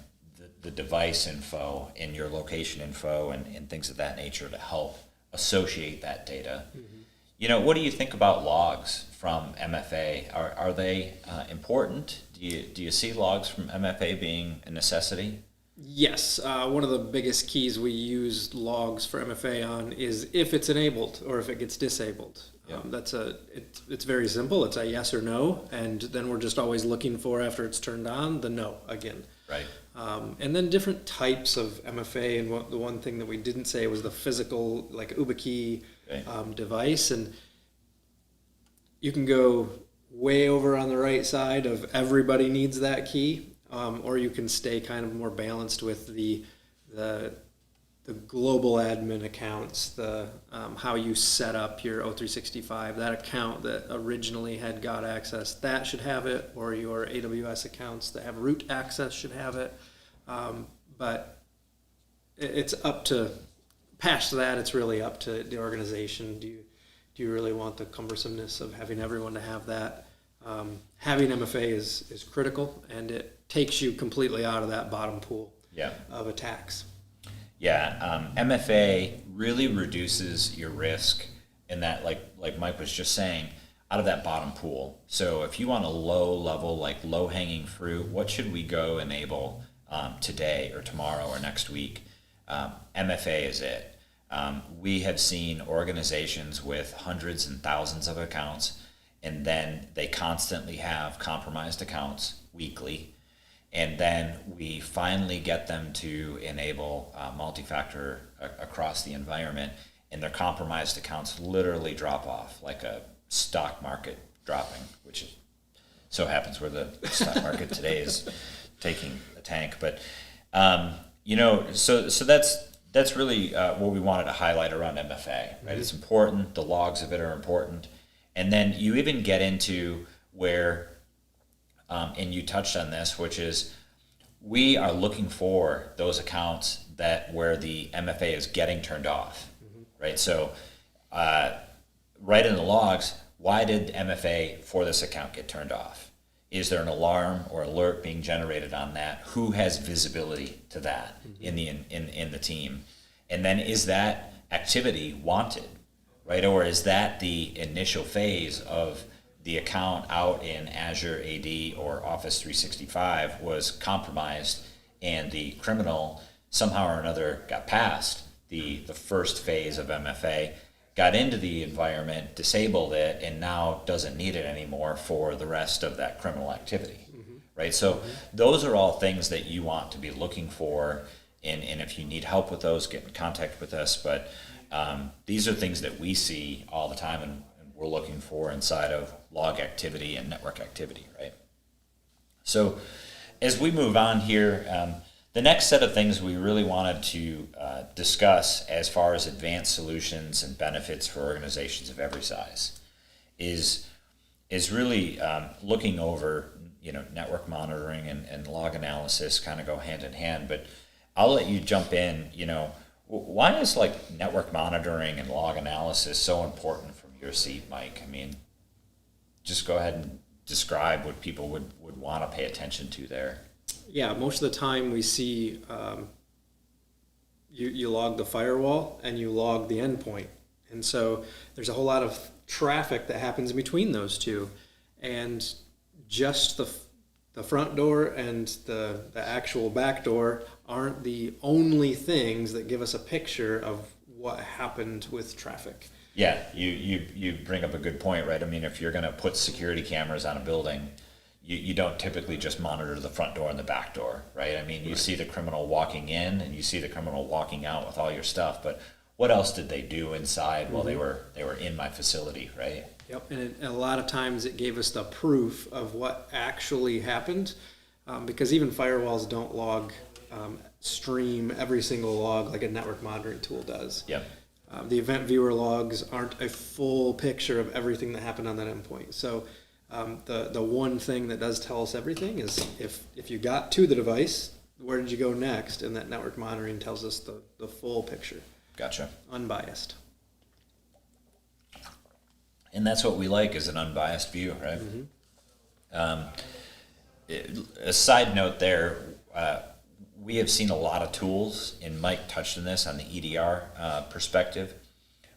the device info and your location info and things of that nature to help associate that data. Mm-hmm. What do you think about logs from MFA? Are they important? Do you see logs from MFA being a necessity? Yes, one of the biggest keys we use logs for MFA on is if it's enabled or if it gets disabled. Yep. It's very simple. It's a yes or no, and then we're just always looking for, after it's turned on, the no again. Right. And then different types of MFA, and the one thing that we didn't say was the physical, like UbiKey device, and you can go way over on the right side of everybody needs that key. Or you can stay kind of more balanced with the global admin accounts, the how you set up your O365, that account that originally had got access, that should have it, or your AWS accounts that have root access should have it. But it's up to, past that, it's really up to the organization. Do you really want the cumbersomeness of having everyone to have that? Having MFA is critical, and it takes you completely out of that bottom pool of attacks. Yeah, MFA really reduces your risk in that, like Mike was just saying, out of that bottom pool. So if you want a low level, like low hanging fruit, what should we go enable today or tomorrow or next week? MFA is it. We have seen organizations with hundreds and thousands of accounts, and then they constantly have compromised accounts weekly. And then we finally get them to enable multi-factor across the environment, and their compromised accounts literally drop off like a stock market dropping, which is, so happens where the stock market today is taking a tank. But so that's really what we wanted to highlight around MFA, right? Mm-hmm. It's important. The logs of it are important. And then you even get into where, and you touched on this, which is we are looking for those accounts where the MFA is getting turned off, mm-hmm. right? So right in the logs, why did MFA for this account get turned off? Is there an alarm or alert being generated on that? Who has visibility to that mm-hmm. in the team? And then is that activity wanted? Right, or is that the initial phase of the account out in Azure AD or Office 365 was compromised, and the criminal somehow or another got past the first phase of MFA, got into the environment, disabled it, and now doesn't need it anymore for the rest of that criminal activity, mm-hmm. right? So mm-hmm. those are all things that you want to be looking for, and if you need help with those, get in contact with us. But these are things that we see all the time, and we're looking for inside of log activity and network activity, right? So as we move on here, the next set of things we really wanted to discuss as far as advanced solutions and benefits for organizations of every size is really looking over, network monitoring and log analysis kind of go hand in hand. But I'll let you jump in. Why is network monitoring and log analysis so important from your seat, Mike? I mean, just go ahead and describe what people would want to pay attention to there. Yeah, most of the time we see, you log the firewall and you log the endpoint. And so there's a whole lot of traffic that happens in between those two. And just the front door and the actual back door aren't the only things that give us a picture of what happened with traffic. Yeah, you bring up a good point, right? I mean, if you're going to put security cameras on a building, you don't typically just monitor the front door and the back door, right? I mean, you see the criminal walking in and you see the criminal walking out with all your stuff, but what else did they do inside while they were in my facility, right? Yep, and a lot of times it gave us the proof of what actually happened, because even firewalls don't stream every single log like a network monitoring tool does. Yep. The event viewer logs aren't a full picture of everything that happened on that endpoint. So the one thing that does tell us everything is if you got to the device, where did you go next? And that network monitoring tells us the full picture. Gotcha. Unbiased. And that's what we like, is an unbiased view, right? A side note there, we have seen a lot of tools, and Mike touched on this on the EDR perspective.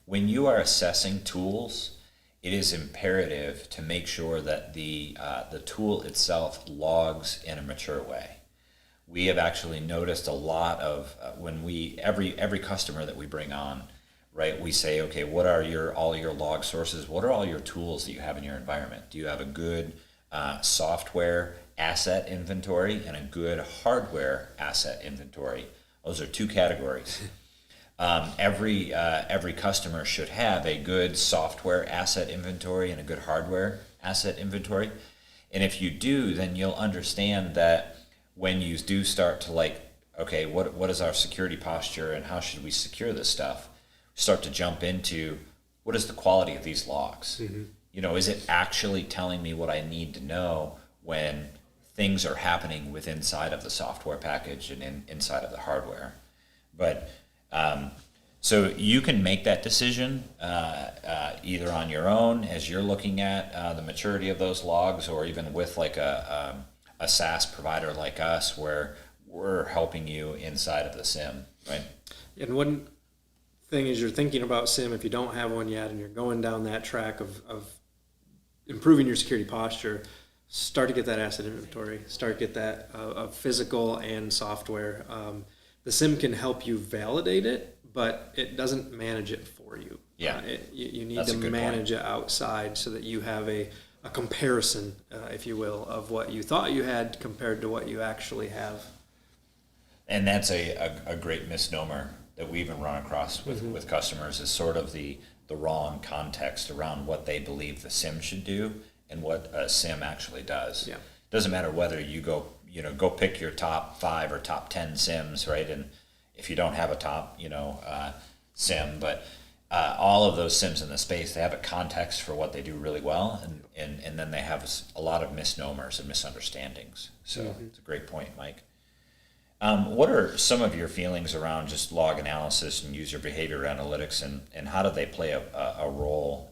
When you are assessing tools, it is imperative to make sure that the tool itself logs in a mature way. We have actually noticed a lot of when every customer that we bring on, right, we say, okay, what are all your log sources? What are all your tools that you have in your environment? Do you have a good software asset inventory and a good hardware asset inventory? Those are two categories. Every customer should have a good software asset inventory and a good hardware asset inventory. And if you do, then you'll understand that when you do start to okay, what is our security posture and how should we secure this stuff? Start to jump into, what is the quality of these logs? Is it actually telling me what I need to know when things are happening with inside of the software package and inside of the hardware? But so you can make that decision either on your own as you're looking at the maturity of those logs, or even with a SaaS provider like us, where we're helping you inside of the SIM, right? And one thing is, you're thinking about SIM, if you don't have one yet and you're going down that track of improving your security posture, start to get that asset inventory, start to get that of physical and software. The SIM can help you validate it, but it doesn't manage it for you. Yeah, you need to manage it outside so that you have a comparison, if you will, of what you thought you had compared to what you actually have. And that's a great misnomer that we even run across with customers, is sort of the wrong context around what they believe the SIM should do and what a SIM actually does. Yeah. Doesn't matter whether you go pick your top 5 or top 10 SIMs, right? And if you don't have a top, SIM, but all of those SIMs in the space, they have a context for what they do really well, and then they have a lot of misnomers and misunderstandings. So it's a great point, Mike. What are some of your feelings around just log analysis and user behavior analytics, and how do they play a role,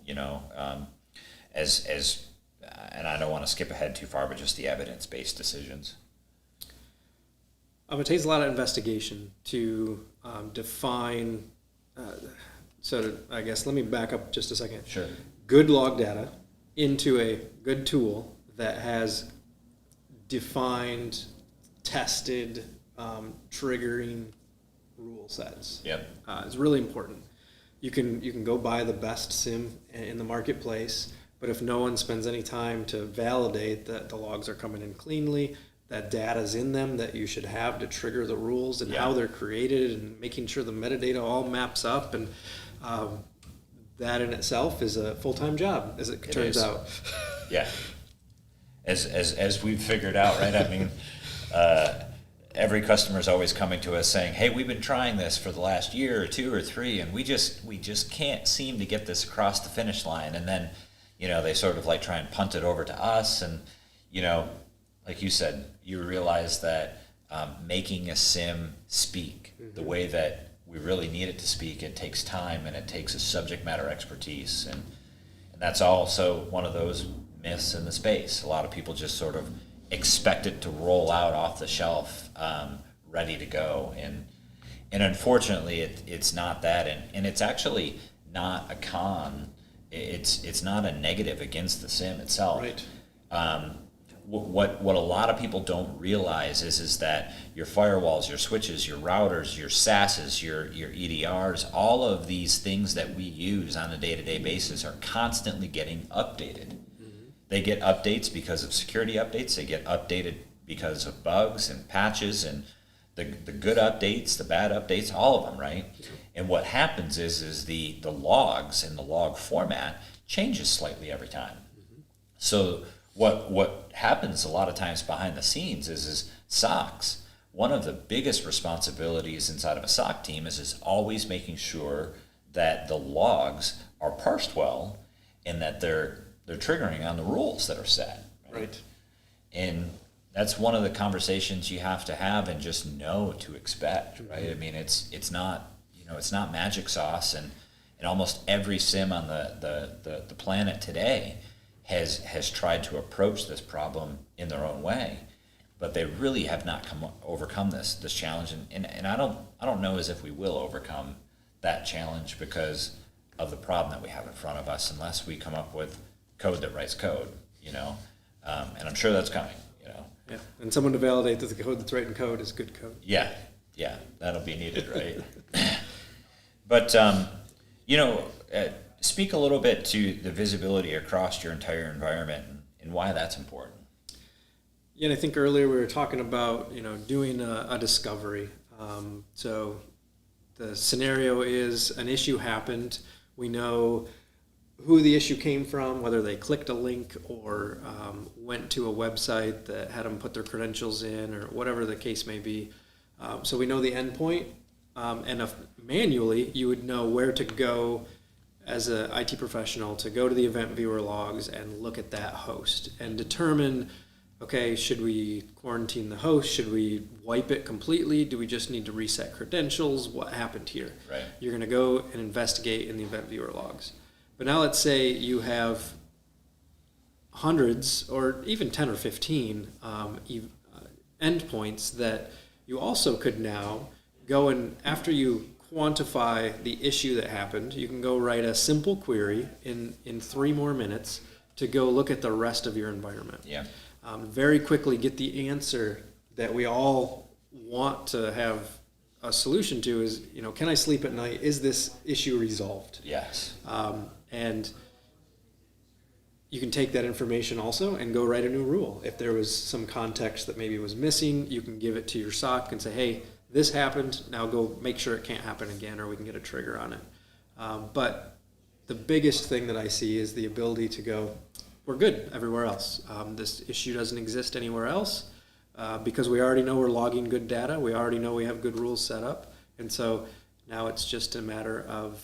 as and I don't want to skip ahead too far, but just the evidence-based decisions? It takes a lot of investigation to define. I guess let me back up just a second. Sure. Good log data into a good tool that has defined, tested, triggering rule sets. Yep. It's really important. You can go buy the best SIM in the marketplace, but if no one spends any time to validate that the logs are coming in cleanly, that data's in them that you should have to trigger the rules, and how they're created, and making sure the metadata all maps up, and that in itself is a full-time job, as it turns out. Yeah. As we've figured out, right? I mean, every customer is always coming to us saying, "Hey, we've been trying this for the last year or 2 or 3, and we just can't seem to get this across the finish line." And then, they sort of try and punt it over to us, and like you said, you realize that making a SIM speak the way that we really need it to speak, it takes time and it takes a subject matter expertise, and that's also one of those myths in the space. A lot of people just sort of expect it to roll out off the shelf, ready to go, And unfortunately, it's not that, and it's actually not a con. It's not a negative against the SIM itself. Right. What a lot of people don't realize is that your firewalls, your switches, your routers, your SASs, your EDRs, all of these things that we use on a day-to-day basis are constantly getting updated. Mm-hmm. They get updates because of security updates. They get updated because of bugs and patches and the good updates, the bad updates, all of them, right? Mm-hmm. And what happens is the logs in the log format changes slightly every time. Mm-hmm. So what happens a lot of times behind the scenes is SOCs. One of the biggest responsibilities inside of a SOC team is always making sure that the logs are parsed well and that they're triggering on the rules that are set. Right. And that's one of the conversations you have to have and just know to expect, right? Mm-hmm. I mean, it's not, it's not magic sauce, and almost every SIM on the planet today has tried to approach this problem in their own way, but they really have not overcome this challenge, and I don't know as if we will overcome that challenge because of the problem that we have in front of us, unless we come up with code that writes code, and I'm sure that's coming, Yeah, and someone to validate that the code that's writing code is good code. Yeah, that'll be needed, right? But speak a little bit to the visibility across your entire environment and why that's important. Yeah, and I think earlier we were talking about, doing a discovery. So the scenario is an issue happened. We know who the issue came from, whether they clicked a link or went to a website that had them put their credentials in or whatever the case may be. So we know the endpoint, and if manually you would know where to go as an IT professional to go to the event viewer logs and look at that host and determine, okay, should we quarantine the host? Should we wipe it completely? Do we just need to reset credentials? What happened here? Right. You're going to go and investigate in the event viewer logs. But now let's say you have hundreds or even 10 or 15 endpoints that you also could now go and, after you quantify the issue that happened, you can go write a simple query in 3 more minutes to go look at the rest of your environment. Yeah. Very quickly get the answer that we all want to have a solution to is, can I sleep at night? Is this issue resolved? Yes. And you can take that information also and go write a new rule. If there was some context that maybe was missing, you can give it to your SOC and say, hey, this happened, now go make sure it can't happen again, or we can get a trigger on it. But the biggest thing that I see is the ability to go, we're good everywhere else. This issue doesn't exist anywhere else because we already know we're logging good data. We already know we have good rules set up. And so now it's just a matter of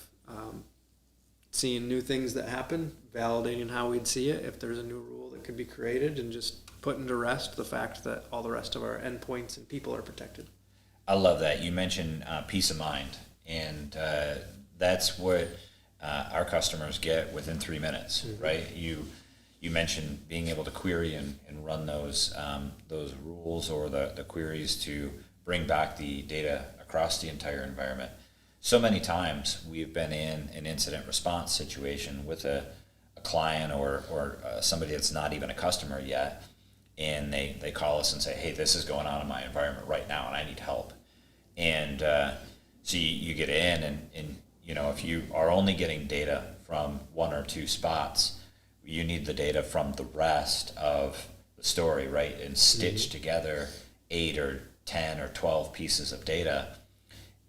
seeing new things that happen, validating how we'd see it, if there's a new rule that could be created, and just putting to rest the fact that all the rest of our endpoints and people are protected. I love that. You mentioned peace of mind, and that's what our customers get within 3 minutes, mm-hmm. right? You mentioned being able to query and run those rules or the queries to bring back the data across the entire environment. So many times we've been in an incident response situation with a client or somebody that's not even a customer yet, and they call us and say, hey, this is going on in my environment right now and I need help. And so you get in and if you are only getting data from 1 or 2 spots, you need the data from the rest of the story, right? And stitch mm-hmm. together 8 or 10 or 12 pieces of data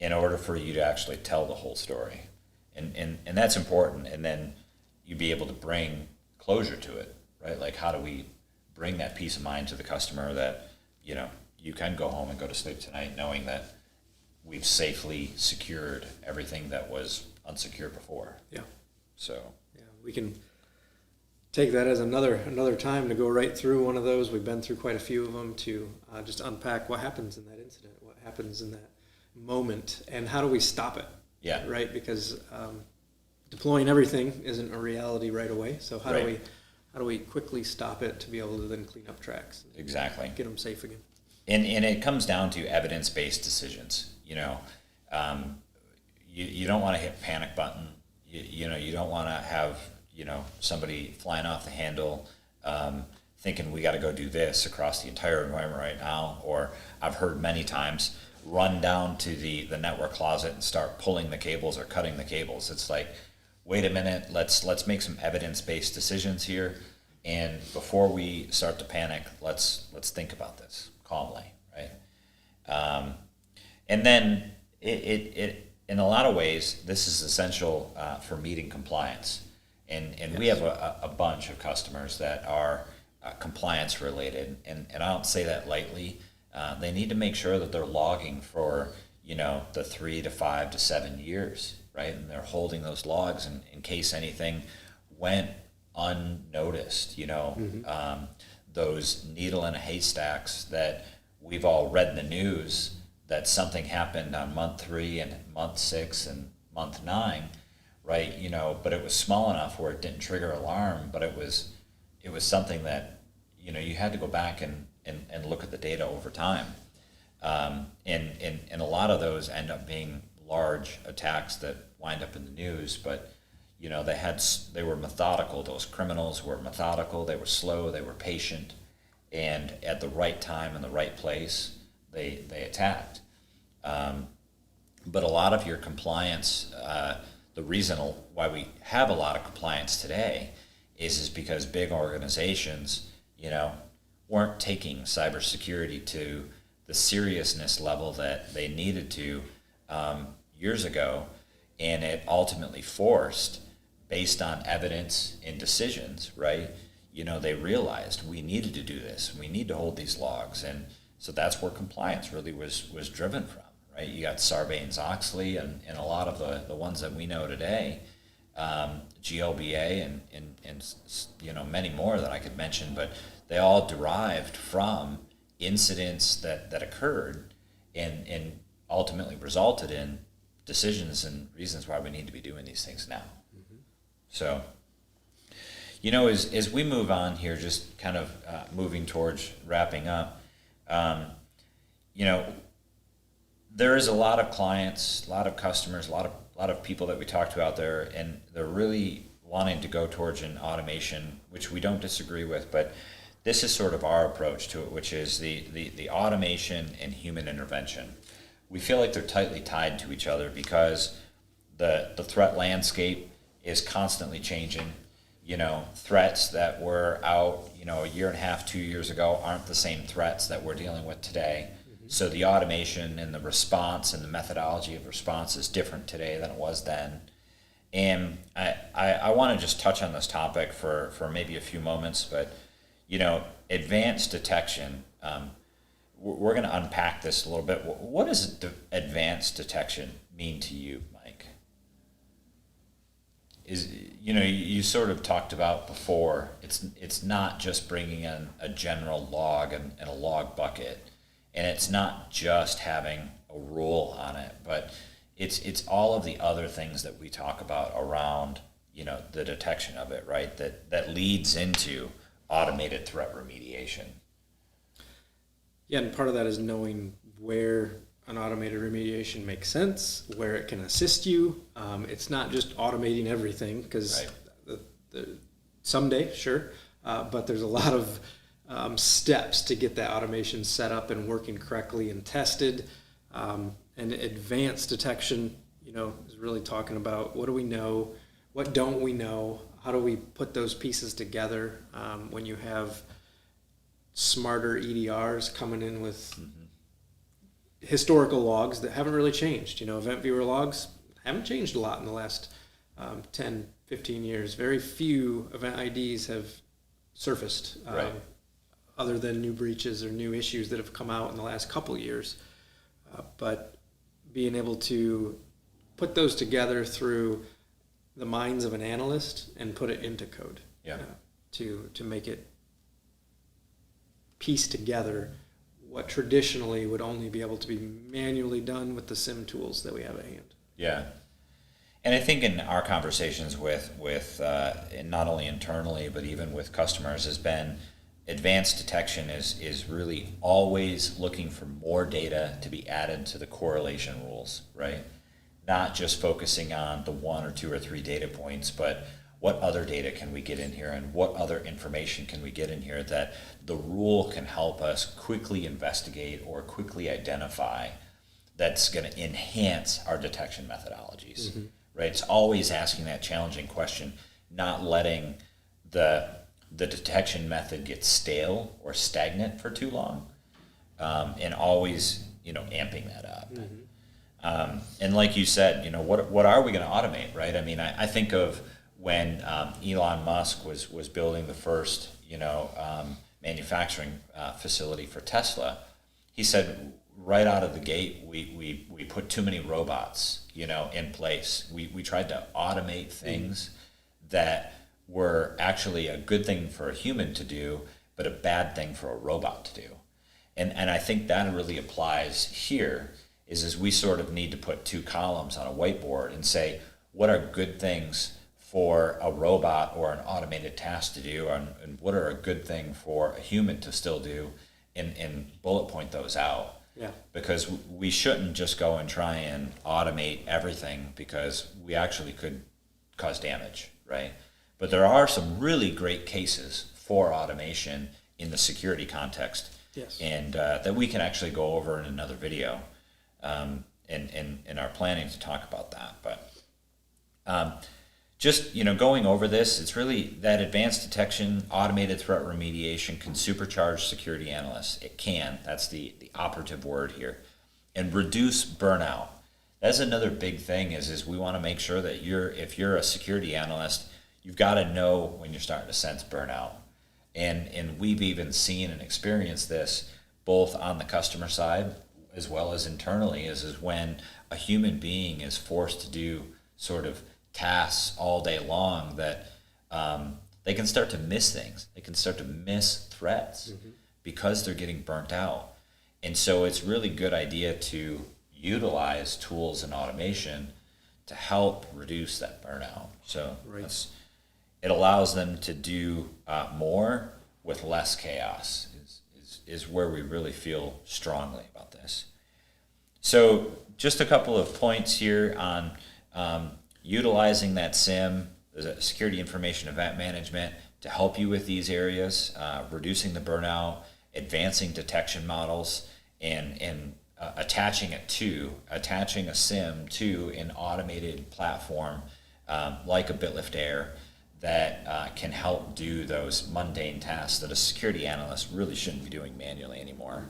in order for you to actually tell the whole story. And that's important. And then you be able to bring closure to it, right? Like, how do we bring that peace of mind to the customer that, you can go home and go to sleep tonight knowing that we've safely secured everything that was unsecure before. Yeah. So. Yeah, we can take that as another time to go right through one of those. We've been through quite a few of them to just unpack what happens in that incident, what happens in that moment, and how do we stop it? Yeah. Right? Because deploying everything isn't a reality right away. So how do we quickly stop it to be able to then clean up tracks? Exactly. Get them safe again. And it comes down to evidence-based decisions. you don't want to hit panic button. You don't want to have, somebody flying off the handle, thinking we got to go do this across the entire environment right now. Or I've heard many times, run down to the network closet and start pulling the cables or cutting the cables. It's like, wait a minute, let's make some evidence-based decisions here. And before we start to panic, let's think about this calmly, right? And then it in a lot of ways, this is essential for meeting compliance. And yes. We have a bunch of customers that are compliance related, and I don't say that lightly. They need to make sure that they're logging for, the 3 to 5 to 7 years, right? And they're holding those logs in case anything went unnoticed, those needle in a haystacks that we've all read in the news, that something happened on month 3 and month 6 and month 9, right? But it was small enough where it didn't trigger alarm, but it was something that, you had to go back and look at the data over time. And a lot of those end up being large attacks that wind up in the news, but they were methodical. Those criminals were methodical. They were slow. They were patient, and at the right time in the right place, they attacked. But a lot of your compliance, the reason why we have a lot of compliance today is because big organizations, weren't taking cybersecurity to the seriousness level that they needed to years ago, and it ultimately forced, based on evidence and decisions, right? They realized we needed to do this. We need to hold these logs, and so that's where compliance really was driven from, right? You got Sarbanes-Oxley and a lot of the ones that we know today, GLBA and many more that I could mention, but they all derived from incidents that occurred and ultimately resulted in decisions and reasons why we need to be doing these things now. Mm-hmm. So, as we move on here, just kind of moving towards wrapping up, there is a lot of clients, a lot of customers, a lot of people that we talk to out there, and they're really wanting to go towards an automation, which we don't disagree with, but this is sort of our approach to it, which is the automation and human intervention. We feel like they're tightly tied to each other because the threat landscape is constantly changing. Threats that were out, a year and a half, 2 years ago aren't the same threats that we're dealing with today. Mm-hmm. So the automation and the response and the methodology of response is different today than it was then. And I want to just touch on this topic for maybe a few moments, but advanced detection, we're going to unpack this a little bit. What does advanced detection mean to you, Mike? You sort of talked about before, it's not just bringing in a general log and a log bucket, and it's not just having a rule on it, but it's all of the other things that we talk about around, the detection of it, right? That leads into automated threat remediation. Yeah, and part of that is knowing where an automated remediation makes sense, where it can assist you. It's not just automating everything, because right. Someday, sure, but there's a lot of steps to get that automation set up and working correctly and tested. And advanced detection, is really talking about what do we know, what don't we know, how do we put those pieces together when you have smarter EDRs coming in with mm-hmm. historical logs that haven't really changed. Event viewer logs haven't changed a lot in the last 10, 15 years. Very few event IDs have surfaced right. Other than new breaches or new issues that have come out in the last couple years. But being able to put those together through the minds of an analyst and put it into code to make it piece together what traditionally would only be able to be manually done with the SIM tools that we have at hand. Yeah. And I think in our conversations with not only internally, but even with customers has been advanced detection is really always looking for more data to be added to the correlation rules, right? Not just focusing on the 1 or 2 or 3 data points, but what other data can we get in here, and what other information can we get in here that the rule can help us quickly investigate or quickly identify that's going to enhance our detection methodologies, right? It's always asking that challenging question, not letting the detection method get stale or stagnant for too long, and always, amping that up. And like you said, what are we going to automate, right? I mean, I think of when Elon Musk was building the first, manufacturing facility for Tesla. He said right out of the gate, we put too many robots, in place. We tried to automate things that were actually a good thing for a human to do, but a bad thing for a robot to do. And I think that really applies here, is we sort of need to put 2 columns on a whiteboard and say, what are good things for a robot or an automated task to do, and what are a good thing for a human to still do, and bullet point those out. Yeah. Because we shouldn't just go and try and automate everything, because we actually could cause damage, right? But there are some really great cases for automation in the security context. Yes. And that we can actually go over in another video, in our planning to talk about that. But just going over this, it's really that advanced detection, automated threat remediation can supercharge security analysts. It can. That's the operative word here. And reduce burnout. That's another big thing is we want to make sure that if you're a security analyst, you've got to know when you're starting to sense burnout. And we've even seen and experienced this both on the customer side as well as internally, is when a human being is forced to do sort of tasks all day long that they can start to miss things. They can start to miss threats because they're getting burnt out. And so it's really good idea to utilize tools and automation to help reduce that burnout. So Right. it allows them to do more with less chaos is where we really feel strongly about this. So just a couple of points here on utilizing that SIM, the security information event management, to help you with these areas, reducing the burnout, advancing detection models, and attaching a SIM to an automated platform like a BitLyft Air that can help do those mundane tasks that a security analyst really shouldn't be doing manually anymore.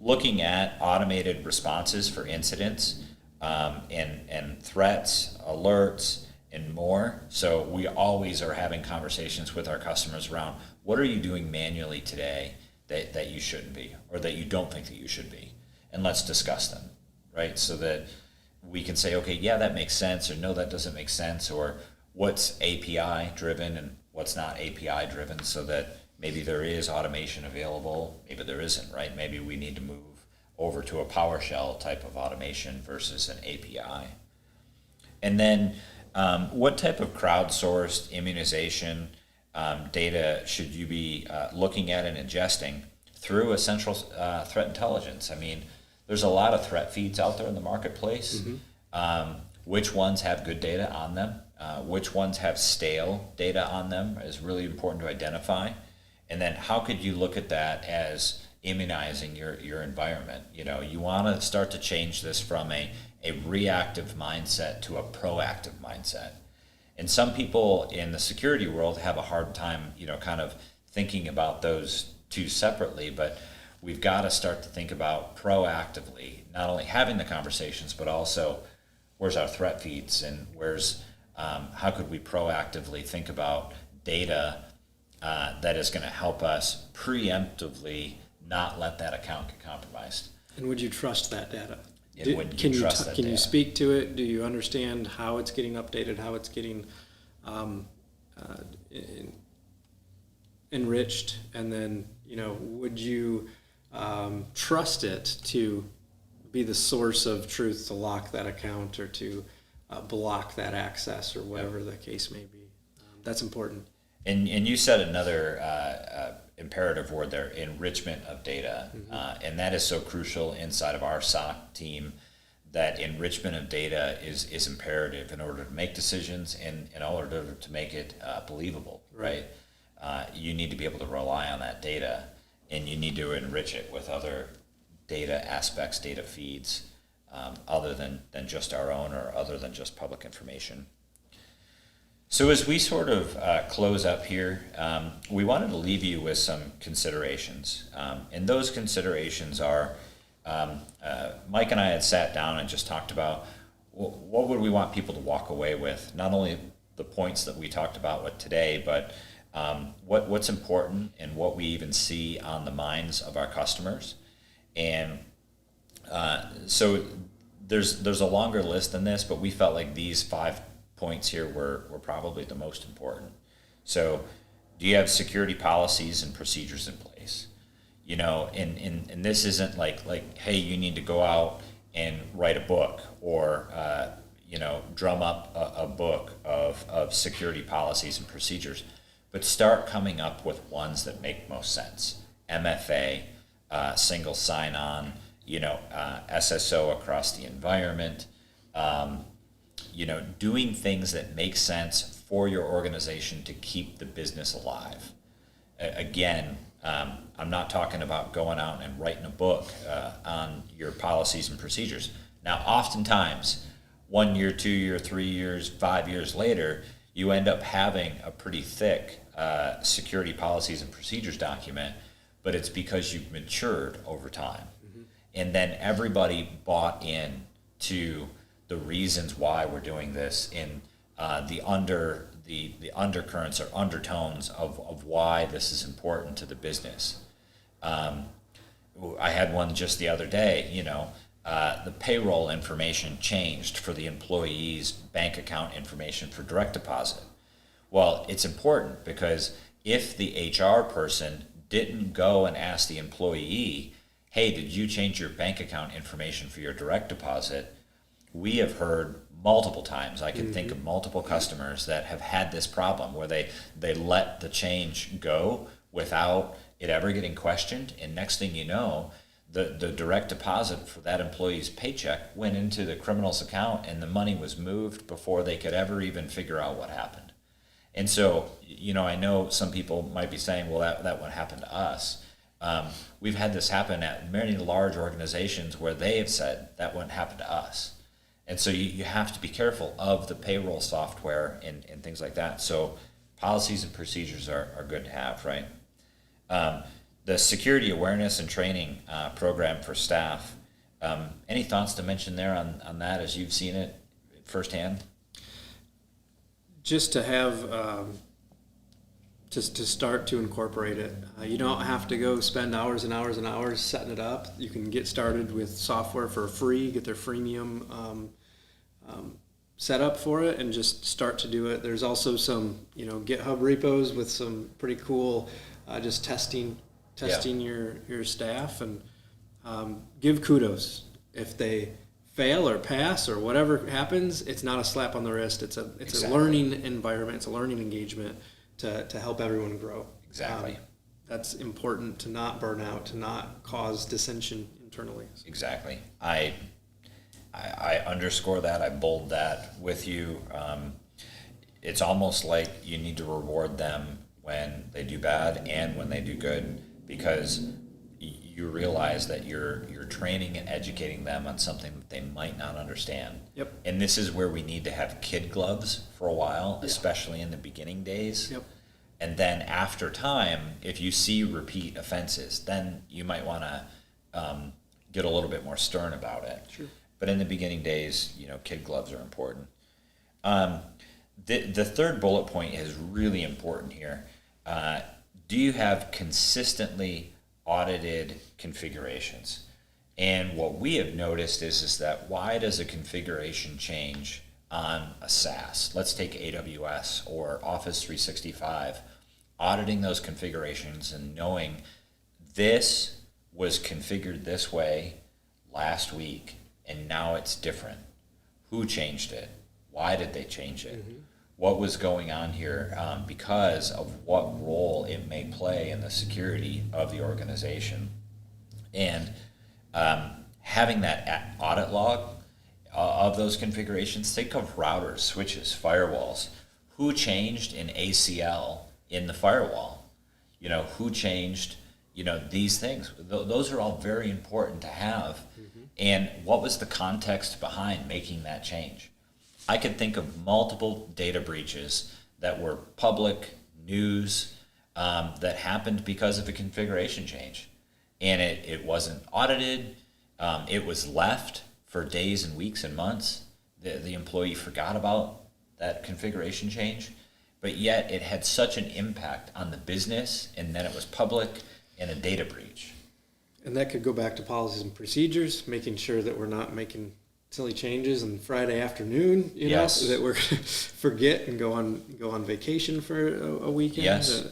Looking at automated responses for incidents, and threats, alerts, and more. So we always are having conversations with our customers around, what are you doing manually today that you shouldn't be, or that you don't think that you should be? And let's discuss them, right? So that we can say, okay, yeah, that makes sense, or no, that doesn't make sense, or what's API driven and what's not API driven, so that maybe there is automation available, maybe there isn't, right? Maybe we need to move over to a PowerShell type of automation versus an API. And then what type of crowdsourced immunization data should you be looking at and ingesting through a central threat intelligence? I mean, there's a lot of threat feeds out there in the marketplace. Which ones have good data on them? Which ones have stale data on them is really important to identify. And then how could you look at that as immunizing your environment? You want to start to change this from a reactive mindset to a proactive mindset. And some people in the security world have a hard time, kind of thinking about those two separately, but we've got to start to think about proactively, not only having the conversations, but also where's our threat feeds, and how could we proactively think about data that is going to help us preemptively not let that account get compromised. And would you trust that data? Can you speak to it? Do you understand how it's getting updated, how it's getting enriched? And then, would you trust it to be the source of truth to lock that account, or to block that access, or whatever the case may be? That's important. And you said another imperative word there, enrichment of data. And that is so crucial inside of our SOC team, that enrichment of data is imperative in order to make decisions and in order to make it believable, right? You need to be able to rely on that data, and you need to enrich it with other data aspects, data feeds, other than just our own or other than just public information. So as we sort of close up here, we wanted to leave you with some considerations. And those considerations are, Mike and I had sat down and just talked about what would we want people to walk away with, not only the points that we talked about with today, but what's important and what we even see on the minds of our customers. And so there's a longer list than this, but we felt like these 5 points here were probably the most important. So do you have security policies and procedures in place? You know, and this isn't like, hey, you need to go out and write a book or, drum up a book of security policies and procedures, but start coming up with ones that make most sense. MFA, single sign-on, SSO across the environment, doing things that make sense for your organization to keep the business alive. Again, I'm not talking about going out and writing a book on your policies and procedures. Now, oftentimes, 1 year, 2 year, 3 years, 5 years later, you end up having a pretty thick security policies and procedures document, but it's because you've matured over time. And then everybody bought in to the reasons why we're doing this in the undercurrents or undertones of why this is important to the business. I had one just the other day, the payroll information changed for the employee's bank account information for direct deposit. Well, it's important because if the HR person didn't go and ask the employee, hey, did you change your bank account information for your direct deposit? We have heard multiple times, I can think of multiple customers that have had this problem where they let the change go without it ever getting questioned, and next thing you know, the direct deposit for that employee's paycheck went into the criminal's account and the money was moved before they could ever even figure out what happened. And so, I know some people might be saying, well, that won't happen to us. We've had this happen at many large organizations where they have said that wouldn't happen to us. And so you have to be careful of the payroll software and things like that. So policies and procedures are good to have, right? The security awareness and training program for staff. Any thoughts to mention there on that as you've seen it firsthand? Just to have, to start to incorporate it. You don't have to go spend hours and hours and hours setting it up. You can get started with software for free, get their freemium set up for it, and just start to do it. There's also some, GitHub repos with some pretty cool, just testing your staff, and give kudos if they fail or pass or whatever happens. It's not a slap on the wrist. It's exactly. A learning environment. It's a learning engagement to help everyone grow. Exactly. That's important to not burn out, to not cause dissension internally. Exactly. I underscore that. I bold that with you. It's almost like you need to reward them when they do bad and when they do good, because you realize that you're training and educating them on something that they might not understand. Yep. And this is where we need to have kid gloves for a while, especially in the beginning days. Yep. And then after time, if you see repeat offenses, then you might want to get a little bit more stern about it. Sure. But in the beginning days, kid gloves are important. The third bullet point is really important here. Do you have consistently audited configurations? And what we have noticed is that why does a configuration change on a SaaS? Let's take AWS or Office 365. Auditing those configurations and knowing this was configured this way last week and now it's different. Who changed it? Why did they change it? what was going on here, because of what role it may play in the security of the organization. And having that audit log of those configurations, think of routers, switches, firewalls. Who changed in ACL in the firewall? Who changed, these things? Those are all very important to have. And what was the context behind making that change? I could think of multiple data breaches that were public news, that happened because of a configuration change. And it wasn't audited. It was left for days and weeks and months. The employee forgot about that configuration change, but yet it had such an impact on the business, and then it was public and a data breach. And that could go back to policies and procedures, making sure that we're not making silly changes on Friday afternoon, Yes. that we're gonna forget and go on vacation for a weekend. Yes.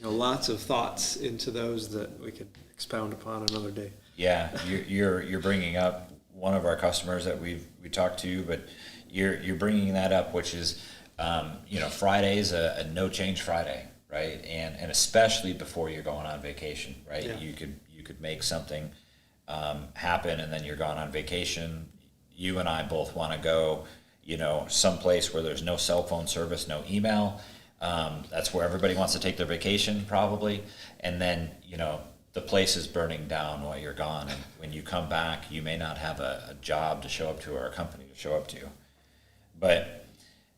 Lots of thoughts into those that we could expound upon another day. Yeah, you're bringing up one of our customers that we talked to, but you're bringing that up, which is, Friday's a no change Friday, right? And especially before you're going on vacation, right? Yeah. You could make something happen, and then you're gone on vacation. You and I both want to go, someplace where there's no cell phone service, no email. That's where everybody wants to take their vacation, probably. And then, the place is burning down while you're gone. And when you come back, you may not have a job to show up to or a company to show up to. But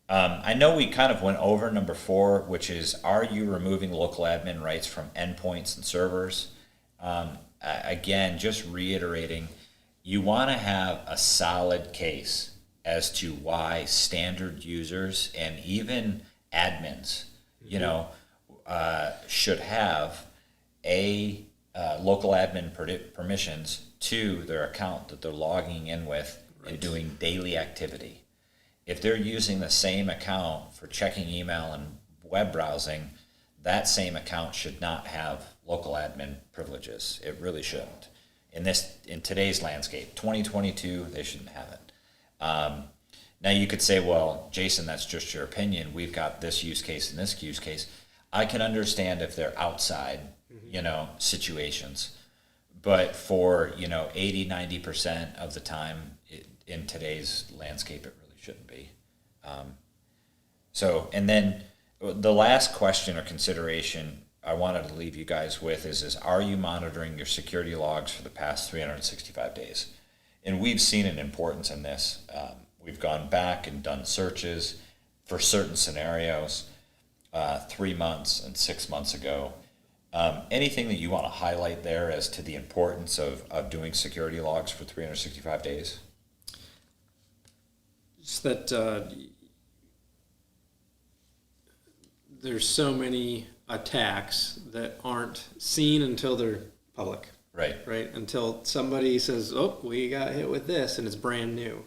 I know we kind of went over number 4, which is, are you removing local admin rights from endpoints and servers? Again, just reiterating, you want to have a solid case as to why standard users and even admins, should have local admin permissions to their account that they're logging in with and doing daily activity. If they're using the same account for checking email and web browsing, that same account should not have local admin privileges. It really shouldn't. In today's landscape, 2022, they shouldn't have it. Now you could say, well, Jason, that's just your opinion. We've got this use case and this use case. I can understand if they're outside, situations. But for, 80, 90% of the time in today's landscape, it really shouldn't be. And then the last question or consideration I wanted to leave you guys with is are you monitoring your security logs for the past 365 days? And we've seen an importance in this. We've gone back and done searches for certain scenarios 3 months and 6 months ago. Anything that you want to highlight there as to the importance of doing security logs for 365 days? Just that there's so many attacks that aren't seen until they're public. Right. Until somebody says, oh, we got hit with this, and it's brand new.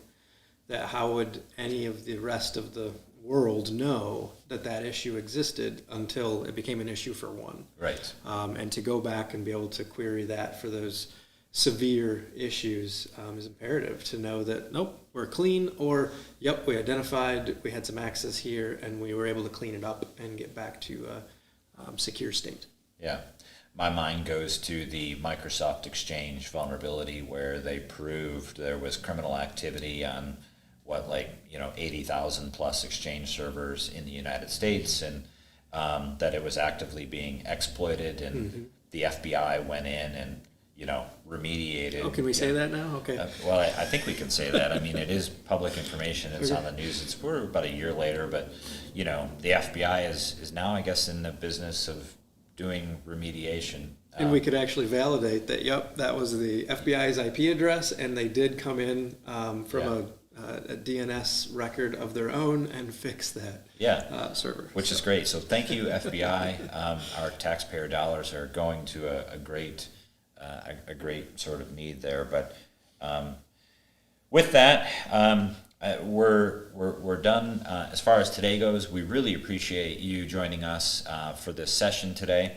That how would any of the rest of the world know that issue existed until it became an issue for one? Right. And to go back and be able to query that for those severe issues is imperative to know that, nope, we're clean, or, yep, we identified we had some access here and we were able to clean it up and get back to a secure state. Yeah. My mind goes to the Microsoft Exchange vulnerability where they proved there was criminal activity on 80,000 plus Exchange servers in the United States, and that it was actively being exploited, and the FBI went in and remediated. Oh, can we say that now? Okay. Well, I think we can say that. I mean, it is public information. It's on the news. We're about a year later, but the FBI is now, I guess, in the business of doing remediation. And we could actually validate that, yep, that was the FBI's IP address, and they did come in from a DNS record of their own and fix that server. Which is great. So thank you, FBI. Our taxpayer dollars are going to a great sort of need there. But with that, we're done. As far as today goes, we really appreciate you joining us for this session today.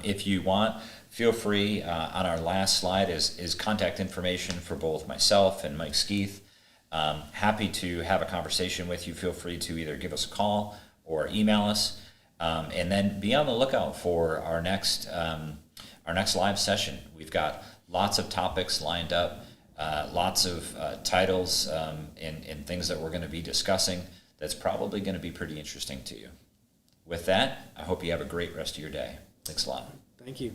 If you want, feel free. On our last slide is contact information for both myself and Mike Skeeth. Happy to have a conversation with you. Feel free to either give us a call or email us. And then be on the lookout for our next live session. We've got lots of topics lined up, lots of titles and things that we're going to be discussing that's probably going to be pretty interesting to you. With that, I hope you have a great rest of your day. Thanks a lot. Thank you.